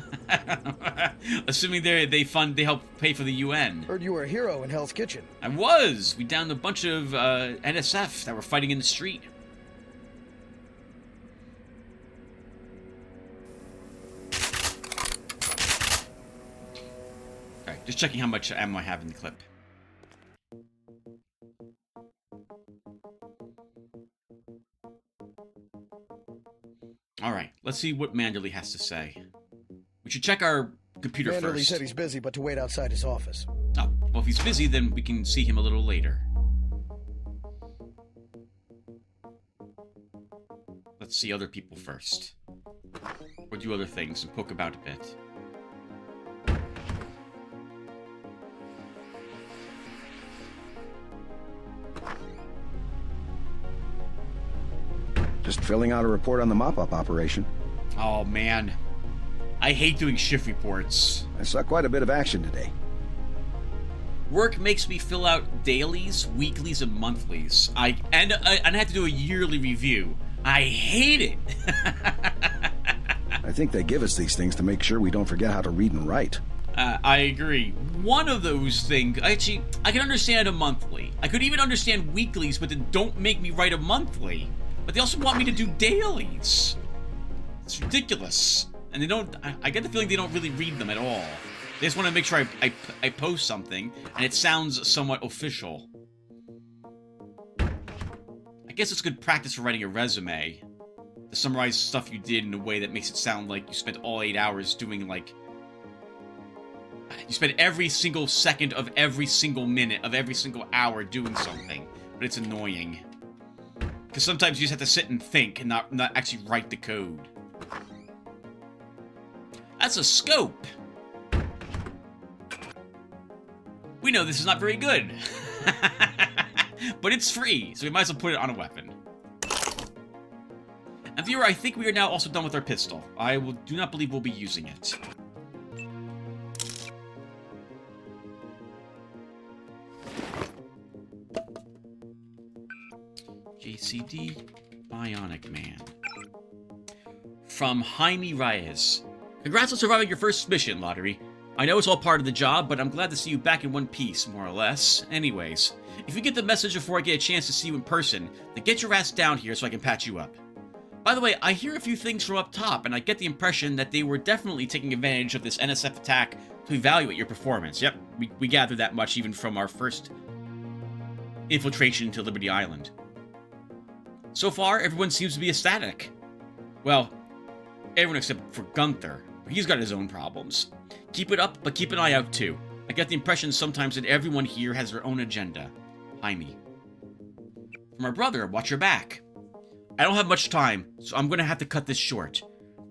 Assuming they help pay for the UN. Heard you were a hero in Hell's Kitchen. I was! We downed a bunch of, NSF that were fighting in the street. Alright, just checking how much ammo I have in the clip. Alright, let's see what Manderley has to say. We should check our computer Manderley first. said he's busy, but to wait outside his office. Oh, well, if he's busy, then we can see him a little later. Let's see other people first. Or do other things and poke about a bit. Just filling out a report on the mop-up operation. Oh, man. I hate doing shift reports. I saw quite a bit of action today. Work makes me fill out dailies, weeklies, and monthlies. I have to do a yearly review. I hate it. I think they give us these things to make sure we don't forget how to read and write. I agree. One of those things, actually, I can understand a monthly. I could even understand weeklies, but then don't make me write a monthly. But they also want me to do dailies. It's ridiculous. And they don't, I get the feeling they don't really read them at all. They just want to make sure I post something, and it sounds somewhat official. I guess it's good practice for writing a resume. To summarize stuff you did in a way that makes it sound like you spent all 8 hours doing, like... You spent every single second of every single minute of every single hour doing something. But it's annoying. Because sometimes you just have to sit and think and not actually write the code. That's a scope! We know this is not very good. But it's free, so we might as well put it on a weapon. And viewer, I think we are now also done with our pistol. Do not believe we'll be using it. JCD Bionic Man. From Jaime Reyes. Congrats on surviving your first mission, Lotaeri. I know it's all part of the job, but I'm glad to see you back in one piece, more or less. Anyways, if you get the message before I get a chance to see you in person, then get your ass down here so I can patch you up. By the way, I hear a few things from up top, and I get the impression that they were definitely taking advantage of this NSF attack to evaluate your performance. Yep, we gathered that much even from our first infiltration to Liberty Island. So far, everyone seems to be ecstatic. Well, everyone except for Gunther. He's got his own problems. Keep it up, but keep an eye out too. I get the impression sometimes that everyone here has their own agenda. Jaime. From our brother, watch your back. I don't have much time, so I'm gonna have to cut this short.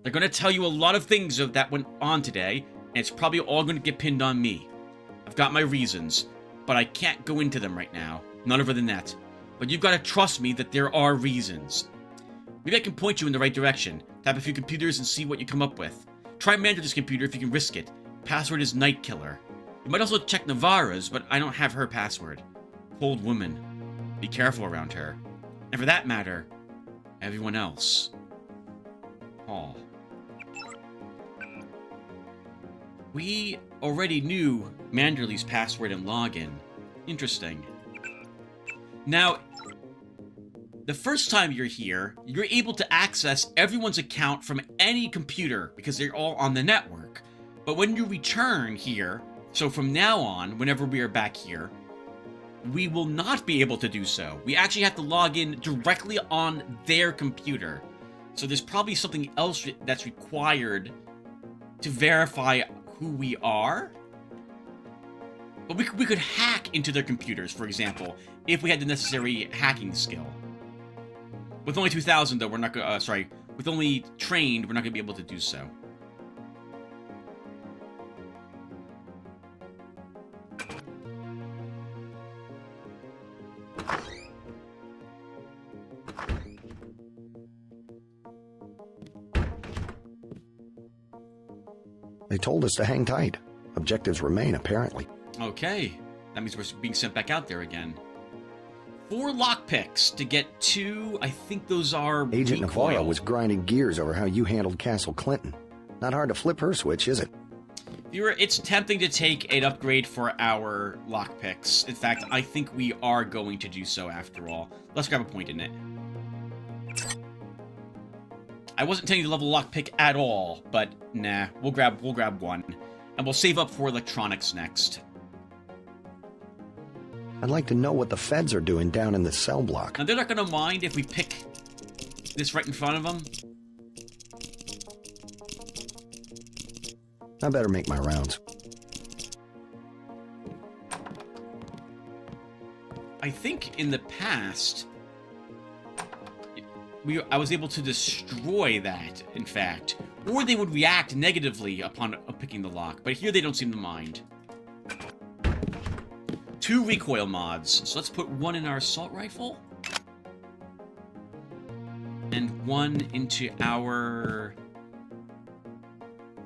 They're gonna tell you a lot of things that went on today, and it's probably all gonna get pinned on me. I've got my reasons, but I can't go into them right now. None other than that. But you've gotta trust me that there are reasons. Maybe I can point you in the right direction. Tap a few computers and see what you come up with. Try Manderley's computer if you can risk it. Password is Night Killer. You might also check Navarra's, but I don't have her password. Cold woman. Be careful around her. And for that matter, everyone else. Paul. We already knew Manderley's password and login. Interesting. Now, the first time you're here, you're able to access everyone's account from any computer because they're all on the network. But when you return here, so from now on, whenever we are back here, we will not be able to do so. We actually have to log in directly on their computer. So there's probably something else that's required to verify who we are. But we could hack into their computers, for example, if we had the necessary hacking skill. With only 2,000, though, we're not going to... sorry. With only trained, we're not going to be able to do so. They told us to hang tight. Objectives remain, apparently. Okay. That means we're being sent back out there again. 4 lockpicks to get 2. I think those are Agent recoil. Navarro was grinding gears over how you handled Castle Clinton. Not hard to flip her switch, is it? Viewer, it's tempting to take an upgrade for our lockpicks. In fact, I think we are going to do so after all. Let's grab a point in it. I wasn't intending to level lockpick at all, but nah, we'll grab 1. And we'll save up for electronics next. I'd like to know what the feds are doing down in the cell block. Now, they're not going to mind if we pick this right in front of them. I better make my rounds. I think in the past, I was able to destroy that, in fact. Or they would react negatively upon picking the lock. But here they don't seem to mind. 2 recoil mods. So let's put 1 in our assault rifle. And 1 into our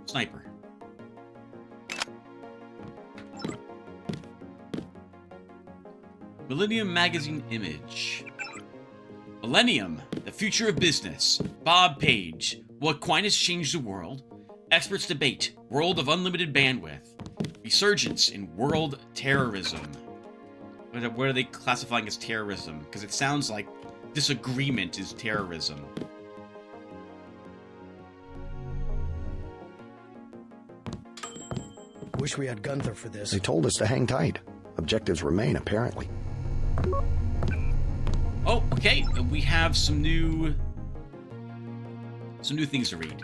sniper. Millennium Magazine image. Millennium, the future of business. Bob Page. Will Aquinas change the world? Experts debate. World of unlimited bandwidth. Resurgence in world terrorism. What are they classifying as terrorism? Because it sounds like disagreement is terrorism. Wish we had Gunther for this. They told us to hang tight. Objectives remain, apparently. Oh, okay. We have some new things to read.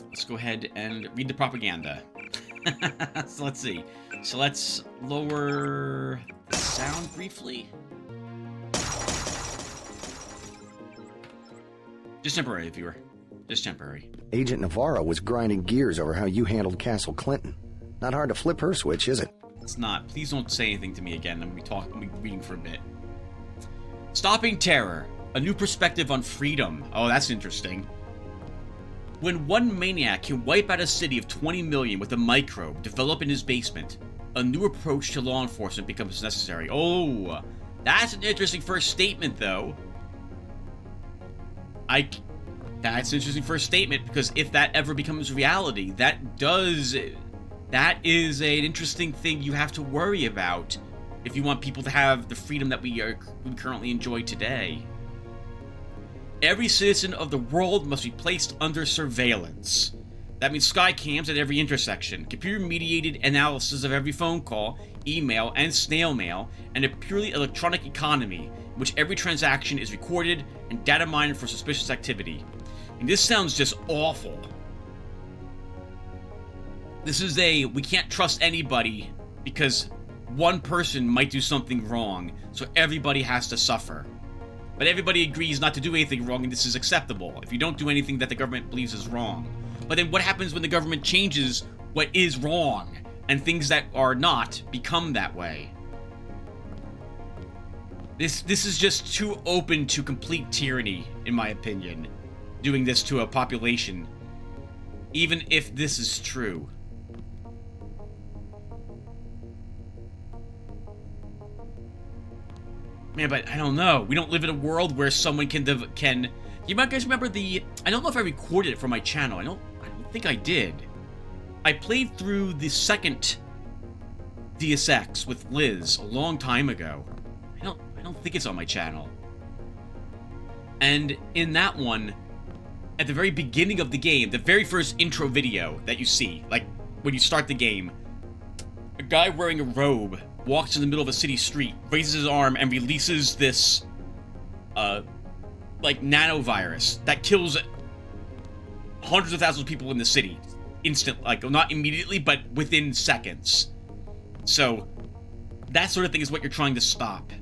Let's go ahead and read the propaganda. So let's see. So let's lower the sound briefly. Just temporary, viewer. Just temporary. Agent Navarro was grinding gears over how you handled Castle Clinton. Not hard to flip her switch, is it? It's not. Please don't say anything to me again. I'm going to be reading for a bit. Stopping Terror. A new perspective on freedom. Oh, that's interesting. When one maniac can wipe out a city of 20 million with a microbe developed in his basement, a new approach to law enforcement becomes necessary. Oh, that's an interesting first statement, though. That's an interesting first statement, because if that ever becomes reality, that is an interesting thing you have to worry about if you want people to have the freedom that we currently enjoy today. Every citizen of the world must be placed under surveillance. That means sky cams at every intersection, computer-mediated analysis of every phone call, email, and snail mail, and a purely electronic economy in which every transaction is recorded and data mined for suspicious activity. And this sounds just awful. This is we can't trust anybody because one person might do something wrong, so everybody has to suffer. But everybody agrees not to do anything wrong, and this is acceptable if you don't do anything that the government believes is wrong. But then what happens when the government changes what is wrong, and things that are not become that way? This is just too open to complete tyranny, in my opinion, doing this to a population, even if this is true. Man, but I don't know. We don't live in a world where someone can. You guys remember I don't know if I recorded it for my channel. I don't think I did. I played through the second Deus Ex with Liz a long time ago. I don't think it's on my channel. And in that one, at the very beginning of the game, the very first intro video that you see, like when you start the game, a guy wearing a robe walks in the middle of a city street, raises his arm, and releases this, like, nanovirus that kills hundreds of thousands of people in the city. Like, not immediately, but within seconds. So, that sort of thing is what you're trying to stop.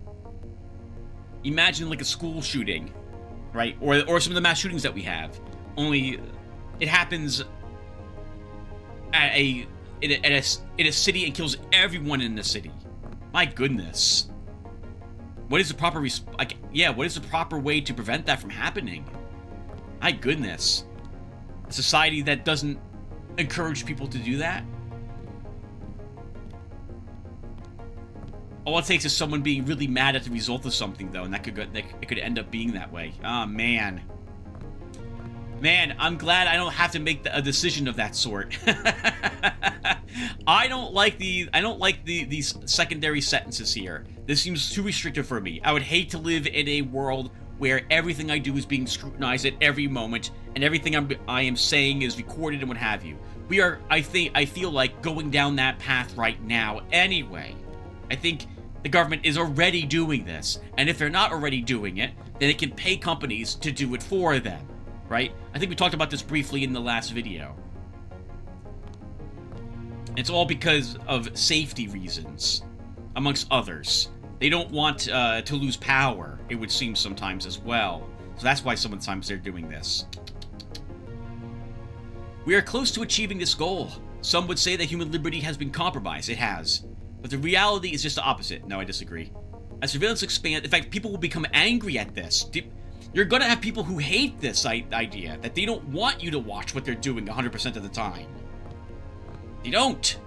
Imagine like a school shooting, right? Or some of the mass shootings that we have. Only it happens in a city and kills everyone in the city. My goodness. What is the proper what is the proper way to prevent that from happening? My goodness. A society that doesn't encourage people to do that? All it takes is someone being really mad at the result of something, though, and it could end up being that way. Oh, man. Man, I'm glad I don't have to make a decision of that sort. I don't like these secondary sentences here. This seems too restrictive for me. I would hate to live in a world where everything I do is being scrutinized at every moment, and everything I am saying is recorded and what have you. We are, I feel like, going down that path right now anyway. I think the government is already doing this, and if they're not already doing it, then it can pay companies to do it for them, right? I think we talked about this briefly in the last video. It's all because of safety reasons, amongst others. They don't want to lose power, it would seem sometimes as well. So that's why sometimes they're doing this. We are close to achieving this goal. Some would say that human liberty has been compromised. It has. But the reality is just the opposite. No, I disagree. As surveillance expands, in fact, people will become angry at this. You're gonna have people who hate this idea, that they don't want you to watch what they're doing 100% of the time. They don't.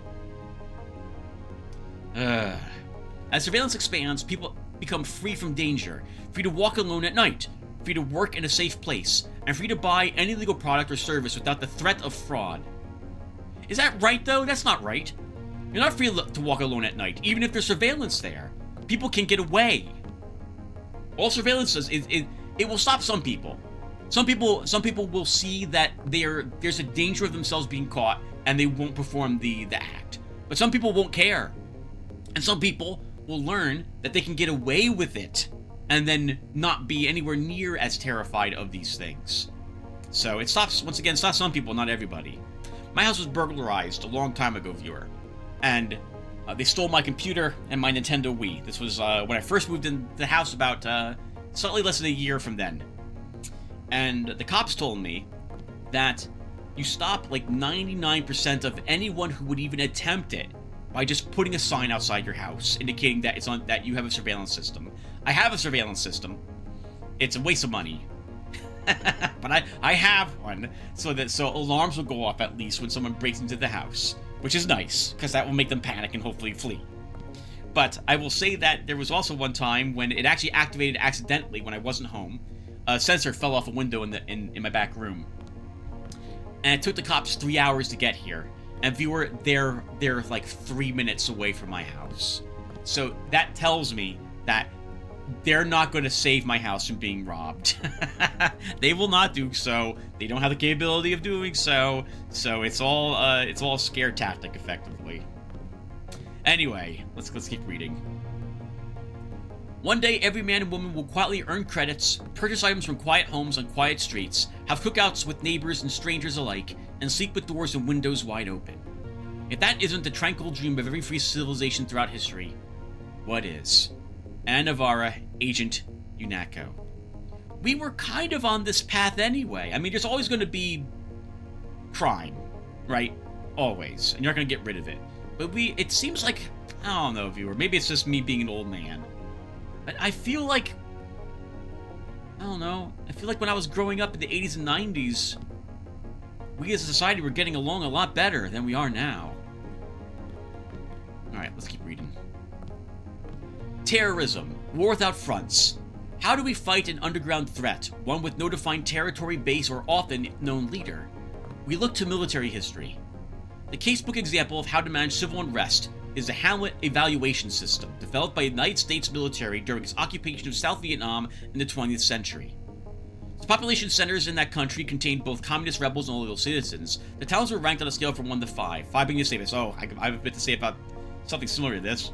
As surveillance expands, people become free from danger, free to walk alone at night, free to work in a safe place, and free to buy any legal product or service without the threat of fraud. Is that right, though? That's not right. You're not free to walk alone at night, even if there's surveillance there. People can get away. All surveillance does is it will stop some people. Some people will see that there's a danger of themselves being caught, and they won't perform the act. But some people won't care. And some people will learn that they can get away with it, and then not be anywhere near as terrified of these things. So it stops, once again, stops some people, not everybody. My house was burglarized a long time ago, viewer. And they stole my computer and my Nintendo Wii. This was when I first moved into the house about slightly less than a year from then. And the cops told me that you stop like 99% of anyone who would even attempt it by just putting a sign outside your house indicating that that you have a surveillance system. I have a surveillance system. It's a waste of money. But I have one so alarms will go off at least when someone breaks into the house. Which is nice, because that will make them panic and hopefully flee. But I will say that there was also one time when it actually activated accidentally when I wasn't home. A sensor fell off a window in my back room. And it took the cops 3 hours to get here. And viewer, they're like 3 minutes away from my house. So that tells me that they're not going to save my house from being robbed. They will not do so. They don't have the capability of doing so. So it's all a scare tactic, effectively. Anyway, let's keep reading. One day, every man and woman will quietly earn credits, purchase items from quiet homes on quiet streets, have cookouts with neighbors and strangers alike, and sleep with doors and windows wide open. If that isn't the tranquil dream of every free civilization throughout history, what is? Anna Navarra, Agent UNATCO. We were kind of on this path anyway. I mean, there's always going to be crime, right? Always. And you're not going to get rid of it. But it seems like, I don't know, viewer, maybe it's just me being an old man. But I feel like, I don't know, I feel like when I was growing up in the 80s and 90s, we as a society were getting along a lot better than we are now. Alright, let's keep reading. Terrorism, war without fronts. How do we fight an underground threat, one with no defined territory, base, or often known leader? We look to military history. The casebook example of how to manage civil unrest is the Hamlet Evaluation System, developed by the United States military during its occupation of South Vietnam in the 20th century. The population centers in that country contained both communist rebels and loyal citizens. The towns were ranked on a scale from 1 to 5, 5 being the safest. Oh, I have a bit to say about something similar to this.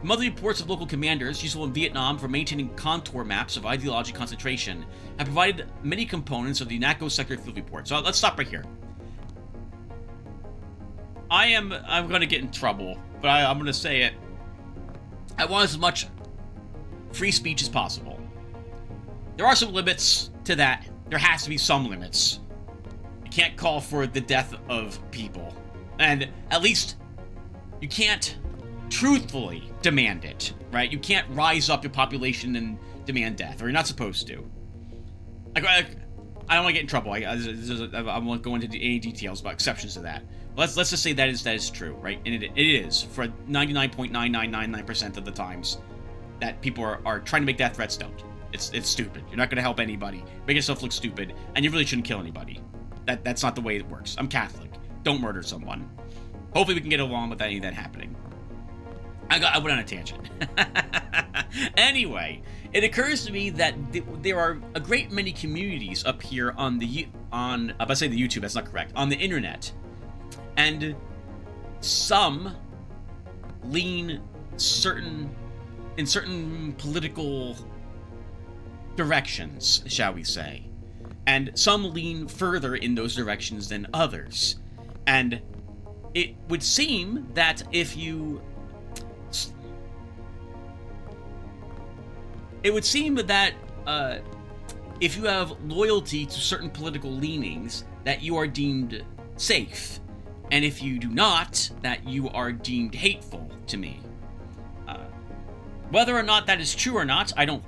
Monthly reports of local commanders, useful in Vietnam for maintaining contour maps of ideology concentration, have provided many components of the UNATCO sector field report. So let's stop right here. I'm going to get in trouble, but I'm going to say it. I want as much free speech as possible. there are some limits to that. There has to be some limits. You can't call for the death of people. And at least you can't truthfully demand it, right? You can't rise up your population and demand death, or you're not supposed to. I don't want to get in trouble. I won't go into any details about exceptions to that. But let's just say that is true, right? And it is for 99.9999% of the times that people are trying to make death threats. Don't. It's stupid. You're not going to help anybody. Make yourself look stupid, and you really shouldn't kill anybody. That's not the way it works. I'm Catholic. Don't murder someone. Hopefully we can get along without any of that happening. I went on a tangent. Anyway, it occurs to me that there are a great many communities up here on the YouTube. That's not correct. On the internet, and some lean in certain political directions, shall we say, and some lean further in those directions than others. And it would seem that if you have loyalty to certain political leanings, that you are deemed safe, and if you do not, that you are deemed hateful to me. Whether or not that is true or not, I'll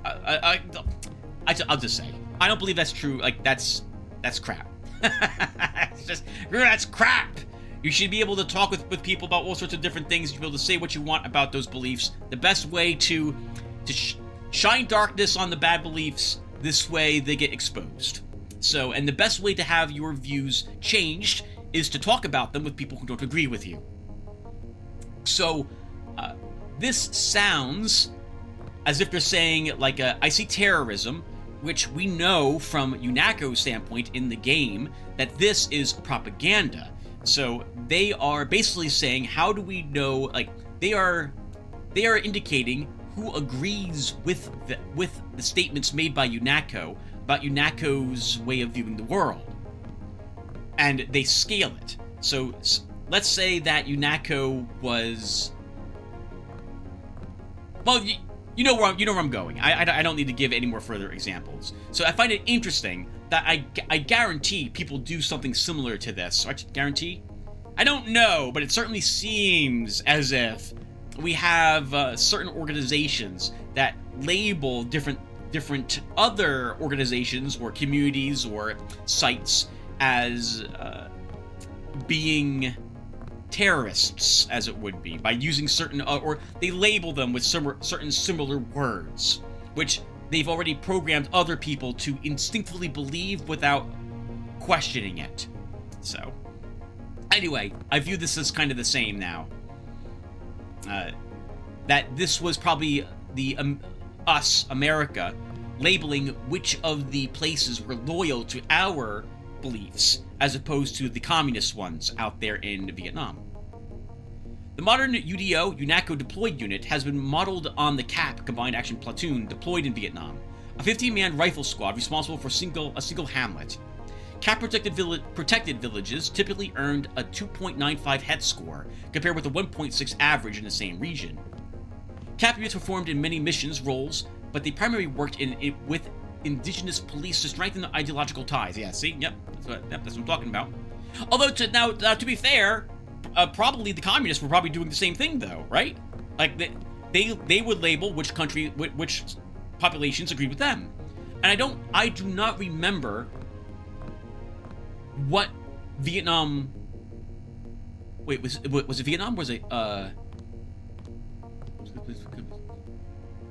just say I don't believe that's true. Like that's crap. That's crap. You should be able to talk with people about all sorts of different things. You should be able to say what you want about those beliefs. The best way to shine darkness on the bad beliefs, this way they get exposed. So, and the best way to have your views changed is to talk about them with people who don't agree with you. So, this sounds as if they're saying, like, I see terrorism, which we know from UNACO's standpoint in the game that this is propaganda. So they are basically saying, how do we know, like, they are indicating who agrees with the statements made by UNACO about UNACO's way of viewing the world. And they scale it. So let's say that UNACO was, well, you know where I'm going. I don't need to give any more further examples. So I find it interesting that I guarantee people do something similar to this. Guarantee? I don't know, but it certainly seems as if we have certain organizations that label different other organizations or communities or sites as being terrorists, as it would be, by using certain or they label them with certain similar words, which they've already programmed other people to instinctively believe without questioning it. So anyway, I view this as kind of the same now. That this was probably the us, America, labeling which of the places were loyal to our beliefs, as opposed to the communist ones out there in Vietnam. The modern UDO, UNACO Deployed Unit, has been modeled on the CAP, Combined Action Platoon, deployed in Vietnam, a 15-man rifle squad responsible for a single hamlet. CAP-protected villages typically earned a 2.95 head score, compared with a 1.6 average in the same region. CAP units performed in many missions roles, but they primarily worked with indigenous police to strengthen the ideological ties. Yeah, see? Yep, that's what I'm talking about. Although, to be fair, probably the communists were probably doing the same thing, though, right? Like, they would label which populations agreed with them. And I do not remember what Vietnam... Wait, was it Vietnam? Or was it,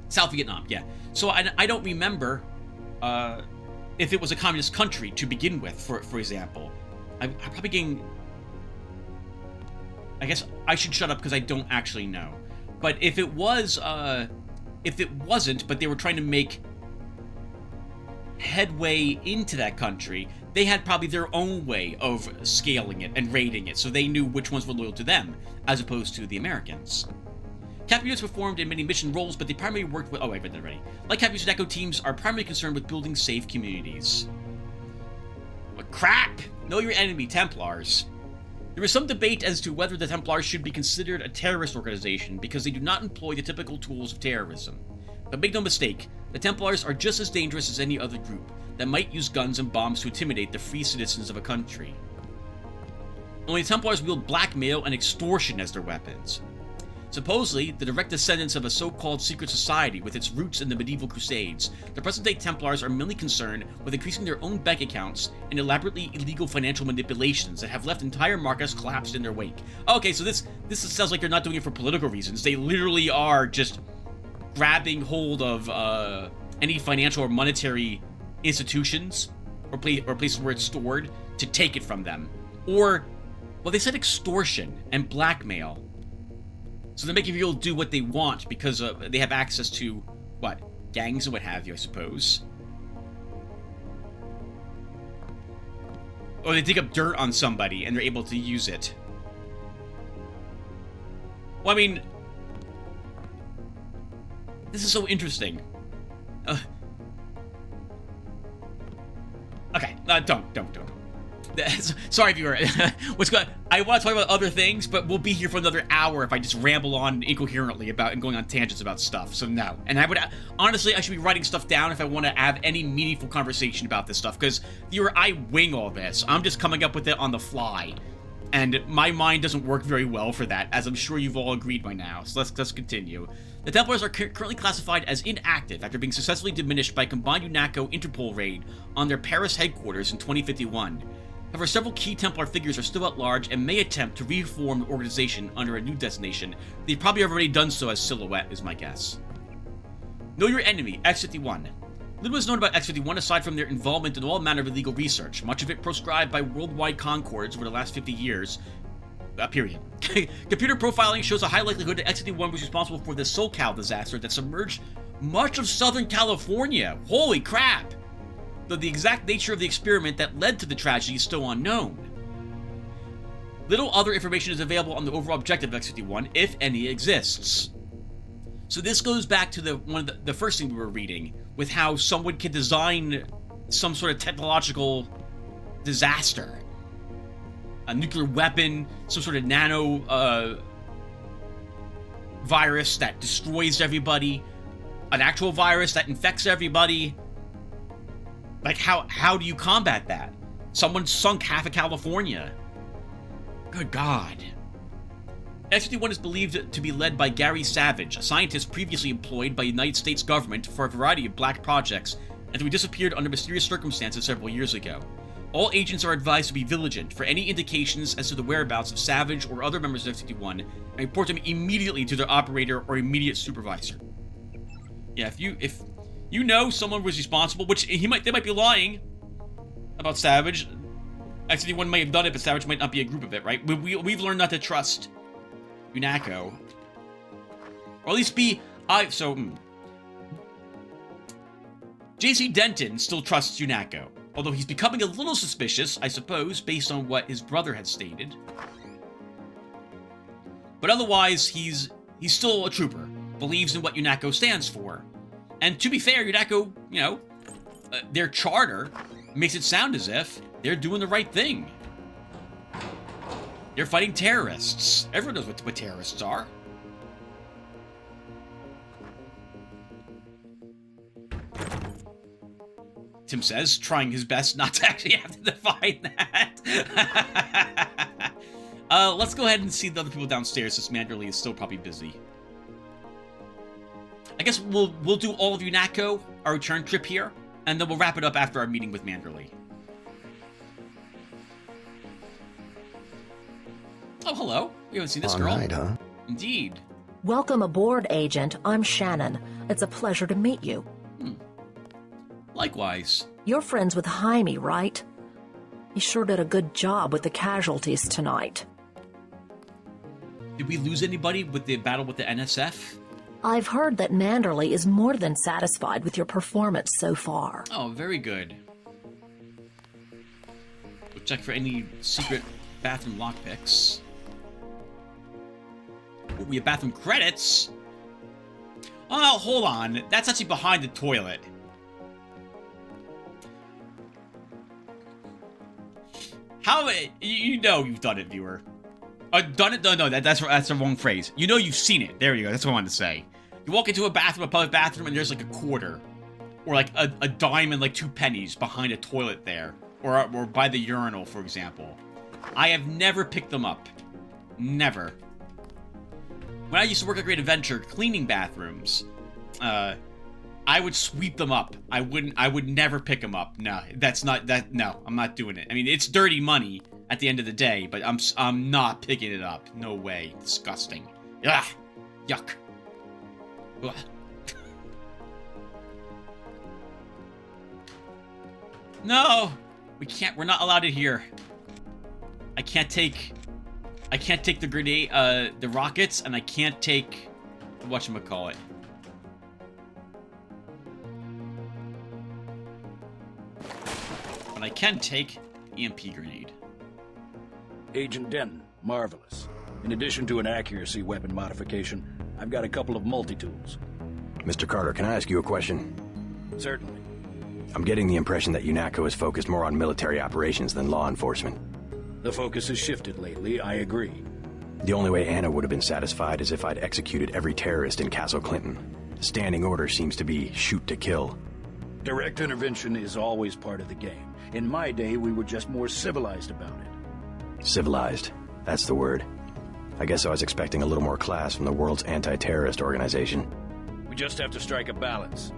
South Vietnam, yeah. So I don't remember if it was a communist country to begin with, for example. I'm probably getting... I guess I should shut up because I don't actually know. But if it was, if it wasn't, but they were trying to make headway into that country, they had probably their own way of scaling it and rating it, so they knew which ones were loyal to them, as opposed to the Americans. CAP units performed in many mission roles, but they primarily worked with... Oh, I read that already. Like CAP units, UNACO teams are primarily concerned with building safe communities. What crap! Know your enemy, Templars. There is some debate as to whether the Templars should be considered a terrorist organization because they do not employ the typical tools of terrorism. But make no mistake, the Templars are just as dangerous as any other group that might use guns and bombs to intimidate the free citizens of a country. Only the Templars wield blackmail and extortion as their weapons. Supposedly, the direct descendants of a so-called secret society with its roots in the medieval Crusades, the present-day Templars are mainly concerned with increasing their own bank accounts and elaborately illegal financial manipulations that have left entire markets collapsed in their wake. Okay, so this sounds like they're not doing it for political reasons. They literally are just grabbing hold of any financial or monetary institutions or places where it's stored to take it from them. Or, well, they said extortion and blackmail. So they're making people do what they want because they have access to, what, gangs and what have you, I suppose. Or they dig up dirt on somebody and they're able to use it. Well, I mean, this is so interesting. Okay, don't. Sorry, viewer. What's good? I want to talk about other things, but we'll be here for another hour if I just ramble on incoherently about and going on tangents about stuff. So no. And I would honestly, I should be writing stuff down if I want to have any meaningful conversation about this stuff. Because viewer, I wing all this. I'm just coming up with it on the fly, and my mind doesn't work very well for that, as I'm sure you've all agreed by now. So let's continue. The Templars are currently classified as inactive after being successfully diminished by a combined UNATCO-Interpol raid on their Paris headquarters in 2051. However, several key Templar figures are still at large and may attempt to reform the organization under a new designation. They've probably already done so as Silhouette, is my guess. Know your enemy, X-51. Little is known about X-51 aside from their involvement in all manner of illegal research, much of it proscribed by worldwide concords over the last 50 years. Period. Computer profiling shows a high likelihood that X-51 was responsible for the SoCal disaster that submerged much of Southern California. Holy crap! Though the exact nature of the experiment that led to the tragedy is still unknown. Little other information is available on the overall objective of X-51, if any exists. So this goes back to the first thing we were reading, with how someone can design some sort of technological disaster. A nuclear weapon, some sort of nano virus that destroys everybody, an actual virus that infects everybody. Like, how do you combat that? Someone sunk half of California. Good God. X-51 is believed to be led by Gary Savage, a scientist previously employed by the United States government for a variety of black projects, and who disappeared under mysterious circumstances several years ago. All agents are advised to be vigilant for any indications as to the whereabouts of Savage or other members of X-51, and report them immediately to their operator or immediate supervisor. Yeah, if you know someone was responsible, which they might be lying about Savage. X-51 may have done it, but Savage might not be a group of it, right? We've learned not to trust UNATCO. Or at least JC Denton still trusts UNATCO, although he's becoming a little suspicious, I suppose, based on what his brother had stated. But otherwise, he's still a trooper, believes in what UNATCO stands for. And to be fair, UNATCO, their charter makes it sound as if they're doing the right thing. They're fighting terrorists. Everyone knows what terrorists are. Tim says, trying his best not to actually have to define that. Let's go ahead and see the other people downstairs, since Manderley is still probably busy. I guess we'll do all of UNATCO, our return trip here, and then we'll wrap it up after our meeting with Manderley. Oh, hello. We haven't seen this girl. All right, huh? Indeed. Welcome aboard, Agent. I'm Shannon. It's a pleasure to meet you. Likewise. You're friends with Jaime, right? He sure did a good job with the casualties tonight. Did we lose anybody with the battle with the NSF? I've heard that Manderley is more than satisfied with your performance so far. Oh, very good. We'll check for any secret bathroom lockpicks. Oh, we have bathroom credits? Oh, hold on. That's actually behind the toilet. How... You know you've done it, viewer. Done it? No, that's the wrong phrase. You know you've seen it. There you go. That's what I wanted to say. You walk into a bathroom, a public bathroom, and there's like a quarter. Or like a dime and like 2 pennies behind a toilet there. Or by the urinal, for example. I have never picked them up. Never. When I used to work at Great Adventure cleaning bathrooms, I would sweep them up. I would never pick them up. No, no, I'm not doing it. I mean, it's dirty money at the end of the day, but I'm not picking it up. No way. Disgusting. Ugh. Yuck. Ugh. No! We can't, we're not allowed it here. I can't take the grenade, the rockets, and I can't take, whatchamacallit. But I can take EMP grenade. Agent Denton, marvelous. In addition to an accuracy weapon modification, I've got a couple of multi-tools. Mr. Carter, can I ask you a question? Certainly. I'm getting the impression that UNATCO is focused more on military operations than law enforcement. The focus has shifted lately, I agree. The only way Anna would have been satisfied is if I'd executed every terrorist in Castle Clinton. The standing order seems to be shoot to kill. Direct intervention is always part of the game. In my day, we were just more civilized about it. Civilized. That's the word. I guess I was expecting a little more class from the world's anti-terrorist organization. We just have to strike a balance.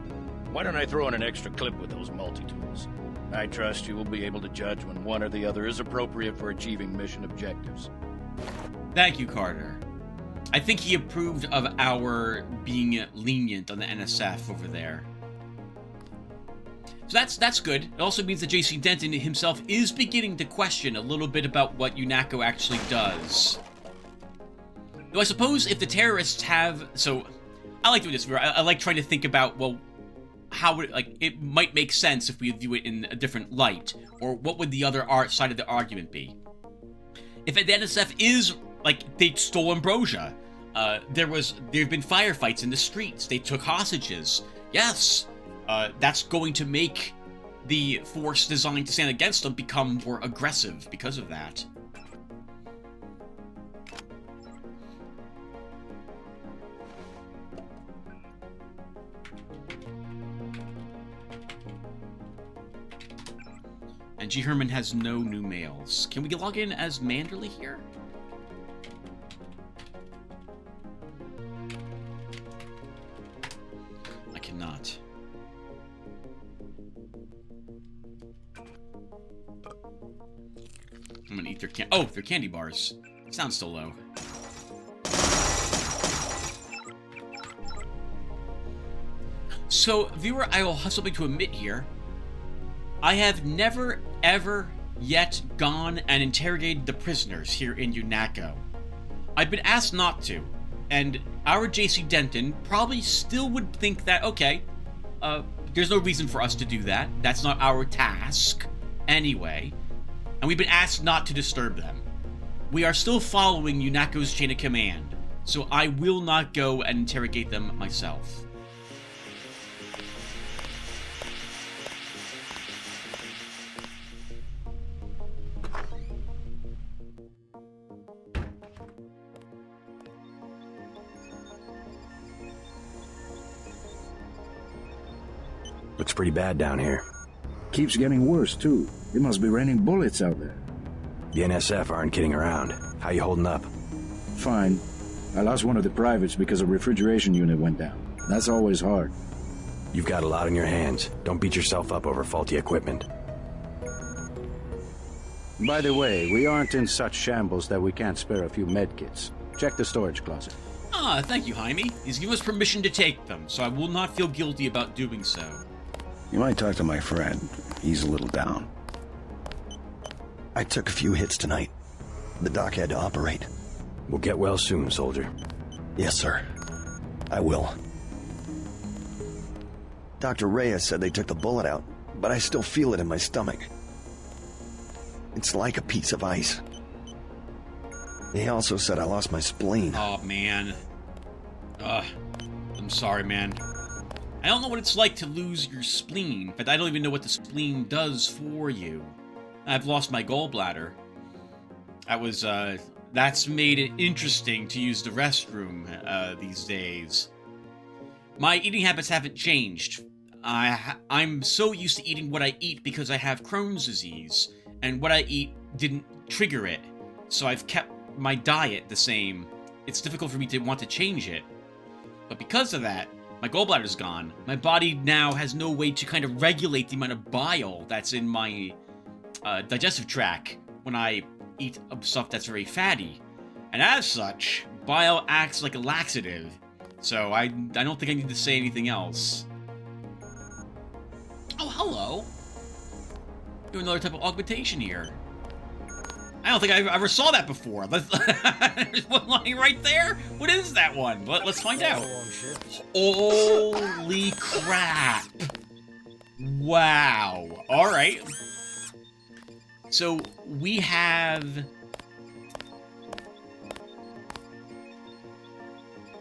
Why don't I throw in an extra clip with those multi-tools? I trust you will be able to judge when one or the other is appropriate for achieving mission objectives. Thank you, Carter. I think he approved of our being lenient on the NSF over there. So that's good. It also means that J.C. Denton himself is beginning to question a little bit about what UNATCO actually does. Though I suppose if the terrorists have... So, I like doing this. I like trying to think about, well, how would, like, it might make sense if we view it in a different light, or what would the other side of the argument be? If the NSF is, like, they stole Ambrosia, there've been firefights in the streets, they took hostages, yes, that's going to make the force designed to stand against them become more aggressive because of that. And G. Herman has no new mails. Can we log in as Manderley here? I cannot. I'm gonna eat their oh, they're candy bars. Sounds so low. So, viewer, I will have something to admit here. I have never, ever yet gone and interrogated the prisoners here in UNATCO. I've been asked not to, and our J.C. Denton probably still would think that, okay, there's no reason for us to do that. That's not our task, anyway. And we've been asked not to disturb them. We are still following UNATCO's chain of command, so I will not go and interrogate them myself. Looks pretty bad down here. Keeps getting worse, too. It must be raining bullets out there. The NSF aren't kidding around. How you holding up? Fine. I lost one of the privates because a refrigeration unit went down. That's always hard. You've got a lot on your hands. Don't beat yourself up over faulty equipment. By the way, we aren't in such shambles that we can't spare a few medkits. Check the storage closet. Ah, thank you, Jaime. He's given us permission to take them, so I will not feel guilty about doing so. You might talk to my friend. He's a little down. I took a few hits tonight. The doc had to operate. We'll get well soon, soldier. Yes, sir. I will. Dr. Reyes said they took the bullet out, but I still feel it in my stomach. It's like a piece of ice. He also said I lost my spleen. Oh, man. I'm sorry, man. I don't know what it's like to lose your spleen, but I don't even know what the spleen does for you. I've lost my gallbladder. That's made it interesting to use the restroom, these days. My eating habits haven't changed. I'm so used to eating what I eat because I have Crohn's disease, and what I eat didn't trigger it, so I've kept my diet the same. It's difficult for me to want to change it. But because of that, my gallbladder's gone. My body now has no way to kind of regulate the amount of bile that's in my digestive tract when I eat stuff that's very fatty. And as such, bile acts like a laxative. So I don't think I need to say anything else. Oh, hello. Doing another type of augmentation here. I don't think I ever saw that before. There's one lying right there? What is that one? Let's find out. Holy crap. Wow. Alright. So, we have...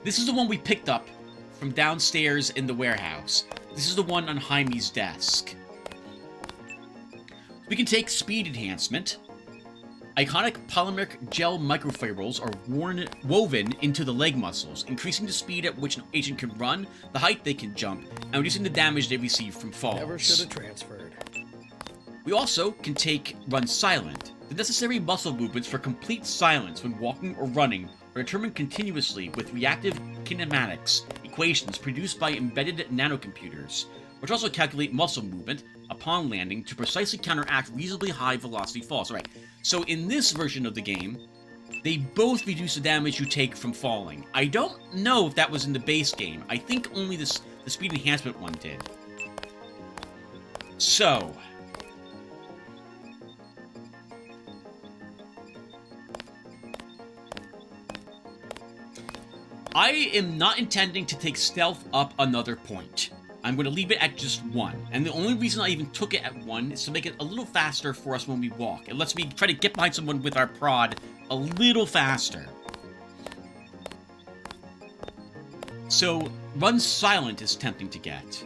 This is the one we picked up from downstairs in the warehouse. This is the one on Jaime's desk. We can take speed enhancement. Iconic polymeric gel microfibrils are woven into the leg muscles, increasing the speed at which an agent can run, the height they can jump, and reducing the damage they receive from falls. Never should have transferred. We also can take Run Silent. The necessary muscle movements for complete silence when walking or running are determined continuously with reactive kinematics equations produced by embedded nanocomputers, which also calculate muscle movement upon landing to precisely counteract reasonably high velocity falls. Alright, so in this version of the game, they both reduce the damage you take from falling. I don't know if that was in the base game. I think only the speed enhancement one did. So... I am not intending to take stealth up another point. I'm going to leave it at just 1, and the only reason I even took it at 1 is to make it a little faster for us when we walk. It lets me try to get behind someone with our prod a little faster. So, Run Silent is tempting to get.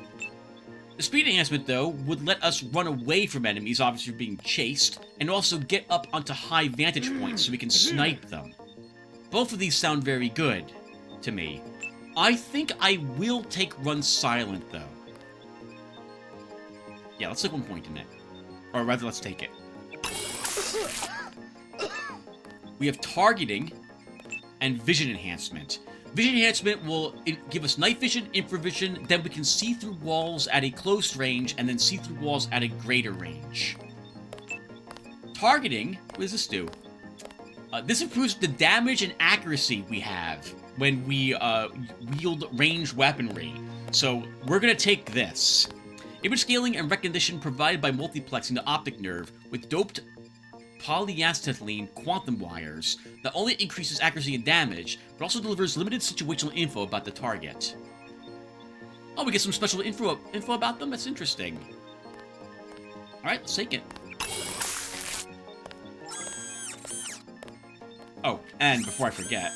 The speed enhancement, though, would let us run away from enemies, obviously being chased, and also get up onto high vantage points so we can snipe them. Both of these sound very good to me. I think I will take Run Silent, though. Yeah, let's take 1 point in it. Or rather, let's take it. We have Targeting and Vision Enhancement. Vision Enhancement will give us night vision, infravision, then we can see through walls at a close range, and then see through walls at a greater range. Targeting, what does this do? This improves the damage and accuracy we have when we wield ranged weaponry. So we're going to take this. Image scaling and recognition provided by multiplexing the optic nerve with doped polyacetylene quantum wires that only increases accuracy and damage, but also delivers limited situational info about the target. Oh, we get some special info about them? That's interesting. Alright, let's take it. Oh, and before I forget,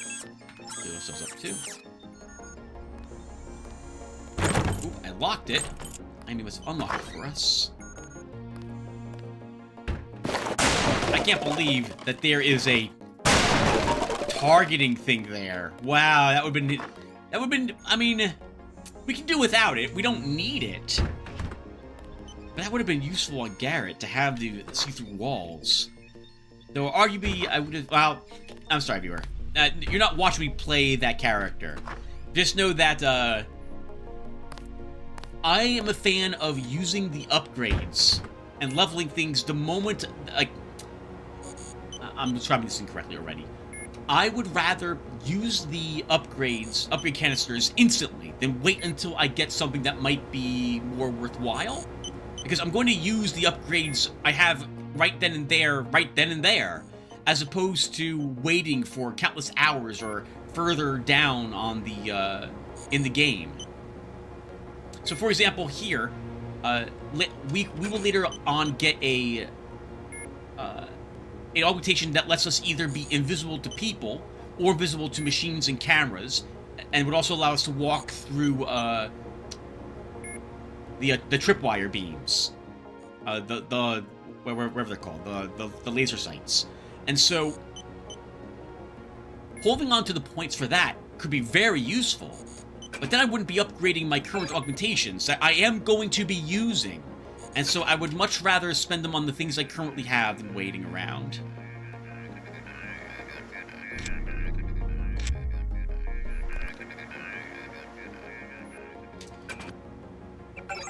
do ourselves up too. Ooh, I locked it. I mean, let's unlock it for us. I can't believe that there is a targeting thing there. Wow, that would've been, I mean, we can do without it. We don't need it. But that would have been useful on Garrett to have the see-through walls. Though arguably, I would have, well, I'm sorry, viewer. You're not watching me play that character. Just know that, I am a fan of using the upgrades and leveling things the moment, like, I'm describing this incorrectly already. I would rather use the upgrade canisters instantly than wait until I get something that might be more worthwhile. Because I'm going to use the upgrades I have right then and there, as opposed to waiting for countless hours or further down on the, in the game. So for example here, we will later on get an augmentation that lets us either be invisible to people or visible to machines and cameras, and would also allow us to walk through the tripwire beams, whatever they're called, the laser sights. And so holding on to the points for that could be very useful. but then I wouldn't be upgrading my current augmentations that I am going to be using. And so I would much rather spend them on the things I currently have than waiting around.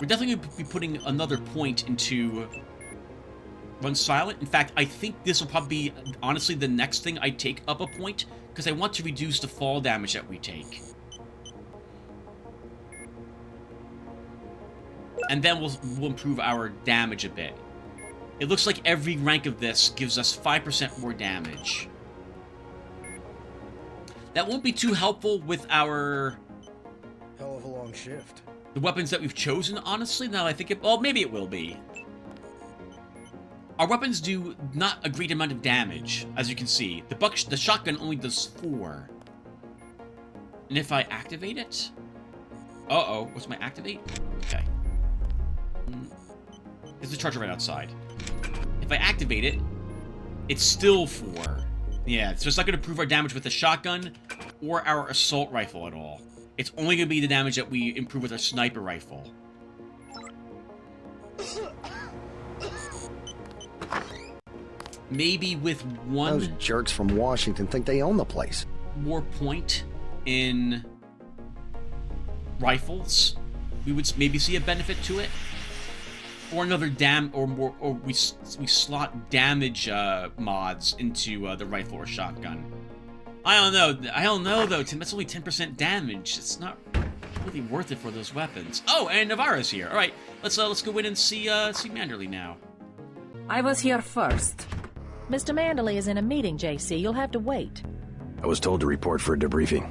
We're definitely going to be putting another point into Run Silent. In fact, I think this will probably be, honestly, the next thing I take up a point, because I want to reduce the fall damage that we take. And then we'll improve our damage a bit. It looks like every rank of this gives us 5% more damage. That won't be too helpful with our... Hell of a long shift. The weapons that we've chosen, honestly, now I think it... Well, maybe it will be. Our weapons do not a great amount of damage, as you can see. The shotgun only does 4. And if I activate it... Uh-oh, what's my activate? Okay. There's a charger right outside. If I activate it, it's still 4. Yeah, so it's not going to improve our damage with the shotgun or our assault rifle at all. It's only going to be the damage that we improve with our sniper rifle. Maybe with one... Those jerks from Washington think they own the place. More point in rifles, we would maybe see a benefit to it. Or another we slot damage mods into the rifle or shotgun. I don't know though, Tim. That's only 10% damage. It's not really worth it for those weapons. Oh, and Navarro's here. All right, let's go in and see Manderley now. I was here first. Mr. Manderley is in a meeting, JC. You'll have to wait. I was told to report for a debriefing.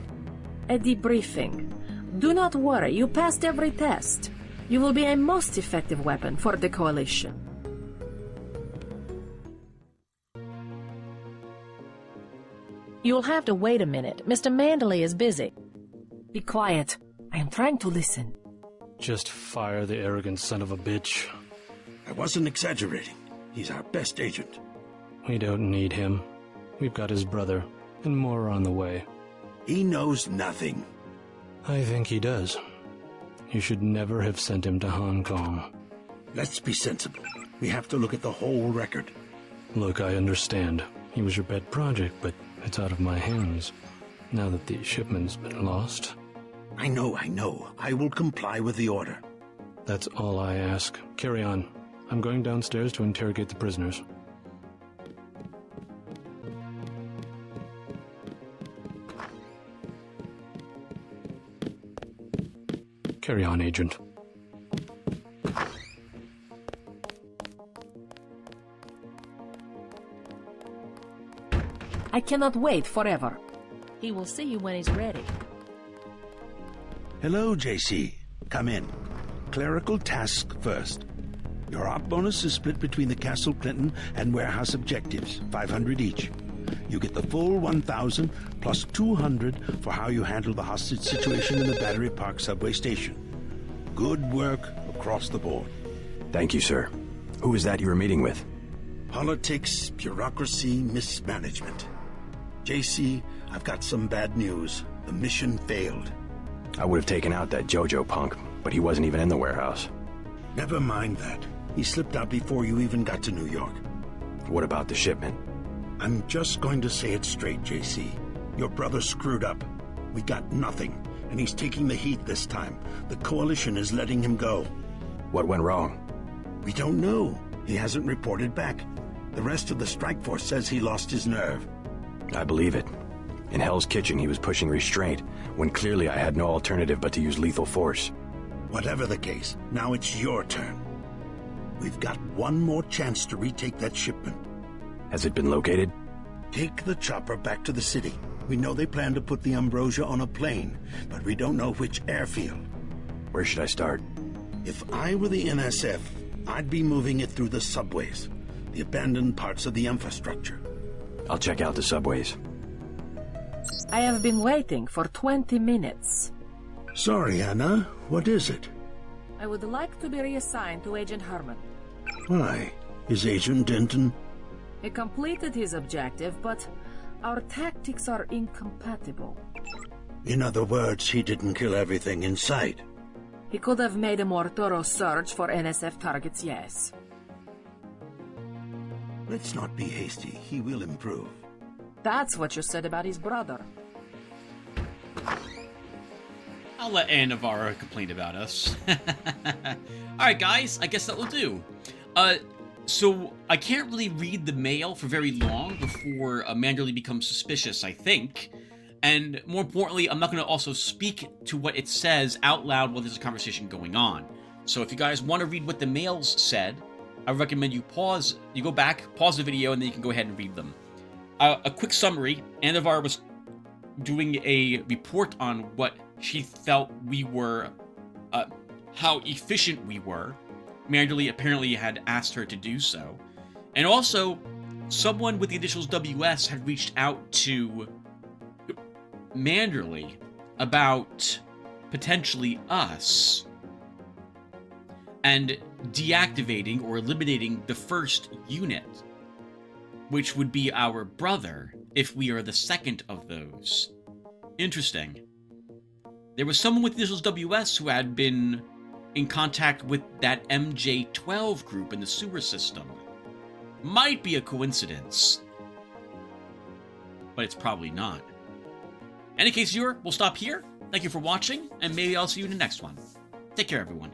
A debriefing. Do not worry. You passed every test. You will be a most effective weapon for the Coalition. You'll have to wait a minute. Mr. Manderley is busy. Be quiet. I am trying to listen. Just fire the arrogant son of a bitch. I wasn't exaggerating. He's our best agent. We don't need him. We've got his brother, and more on the way. He knows nothing. I think he does. You should never have sent him to Hong Kong. Let's be sensible. We have to look at the whole record. Look, I understand. He was your pet project, but it's out of my hands. Now that the shipment's been lost. I know. I will comply with the order. That's all I ask. Carry on. I'm going downstairs to interrogate the prisoners. Carry on, Agent. I cannot wait forever. He will see you when he's ready. Hello, JC. Come in. Clerical task first. Your op bonus is split between the Castle Clinton and warehouse objectives, 500 each. You get the full 1,000 plus 200 for how you handle the hostage situation in the Battery Park subway station. Good work across the board. Thank you, sir. Who is that you were meeting with? Politics, bureaucracy, mismanagement. JC, I've got some bad news. The mission failed. I would have taken out that JoJo punk, but he wasn't even in the warehouse. Never mind that. He slipped out before you even got to New York. What about the shipment? I'm just going to say it straight, JC. Your brother screwed up. We got nothing, and he's taking the heat this time. The Coalition is letting him go. What went wrong? We don't know. He hasn't reported back. The rest of the strike force says he lost his nerve. I believe it. In Hell's Kitchen, he was pushing restraint, when clearly I had no alternative but to use lethal force. Whatever the case, now it's your turn. We've got one more chance to retake that shipment. Has it been located? Take the chopper back to the city. We know they plan to put the Ambrosia on a plane, but we don't know which airfield. Where should I start? If I were the NSF, I'd be moving it through the subways, the abandoned parts of the infrastructure. I'll check out the subways. I have been waiting for 20 minutes. Sorry, Anna. What is it? I would like to be reassigned to Agent Herman. Why? Is Agent Denton? He completed his objective, but our tactics are incompatible. In other words, he didn't kill everything in sight. He could have made a more thorough search for NSF targets, yes. Let's not be hasty. He will improve. That's what you said about his brother. I'll let Anna Navarro complain about us. Alright guys, I guess that will do. So I can't really read the mail for very long before Manderley becomes suspicious, I think. And more importantly, I'm not going to also speak to what it says out loud while there's a conversation going on. So if you guys want to read what the mails said, I recommend you go back, pause the video, and then you can go ahead and read them. A quick summary, Anna Navarro was doing a report on what she felt we were, how efficient we were. Manderley apparently had asked her to do so. And also, someone with the initials WS had reached out to Manderley about potentially us and deactivating or eliminating the first unit, which would be our brother if we are the second of those. Interesting. There was someone with initials WS who had been in contact with that MJ-12 group in the sewer system. Might be a coincidence, but it's probably not. In any case, viewer, we'll stop here. Thank you for watching, and maybe I'll see you in the next one. Take care, everyone.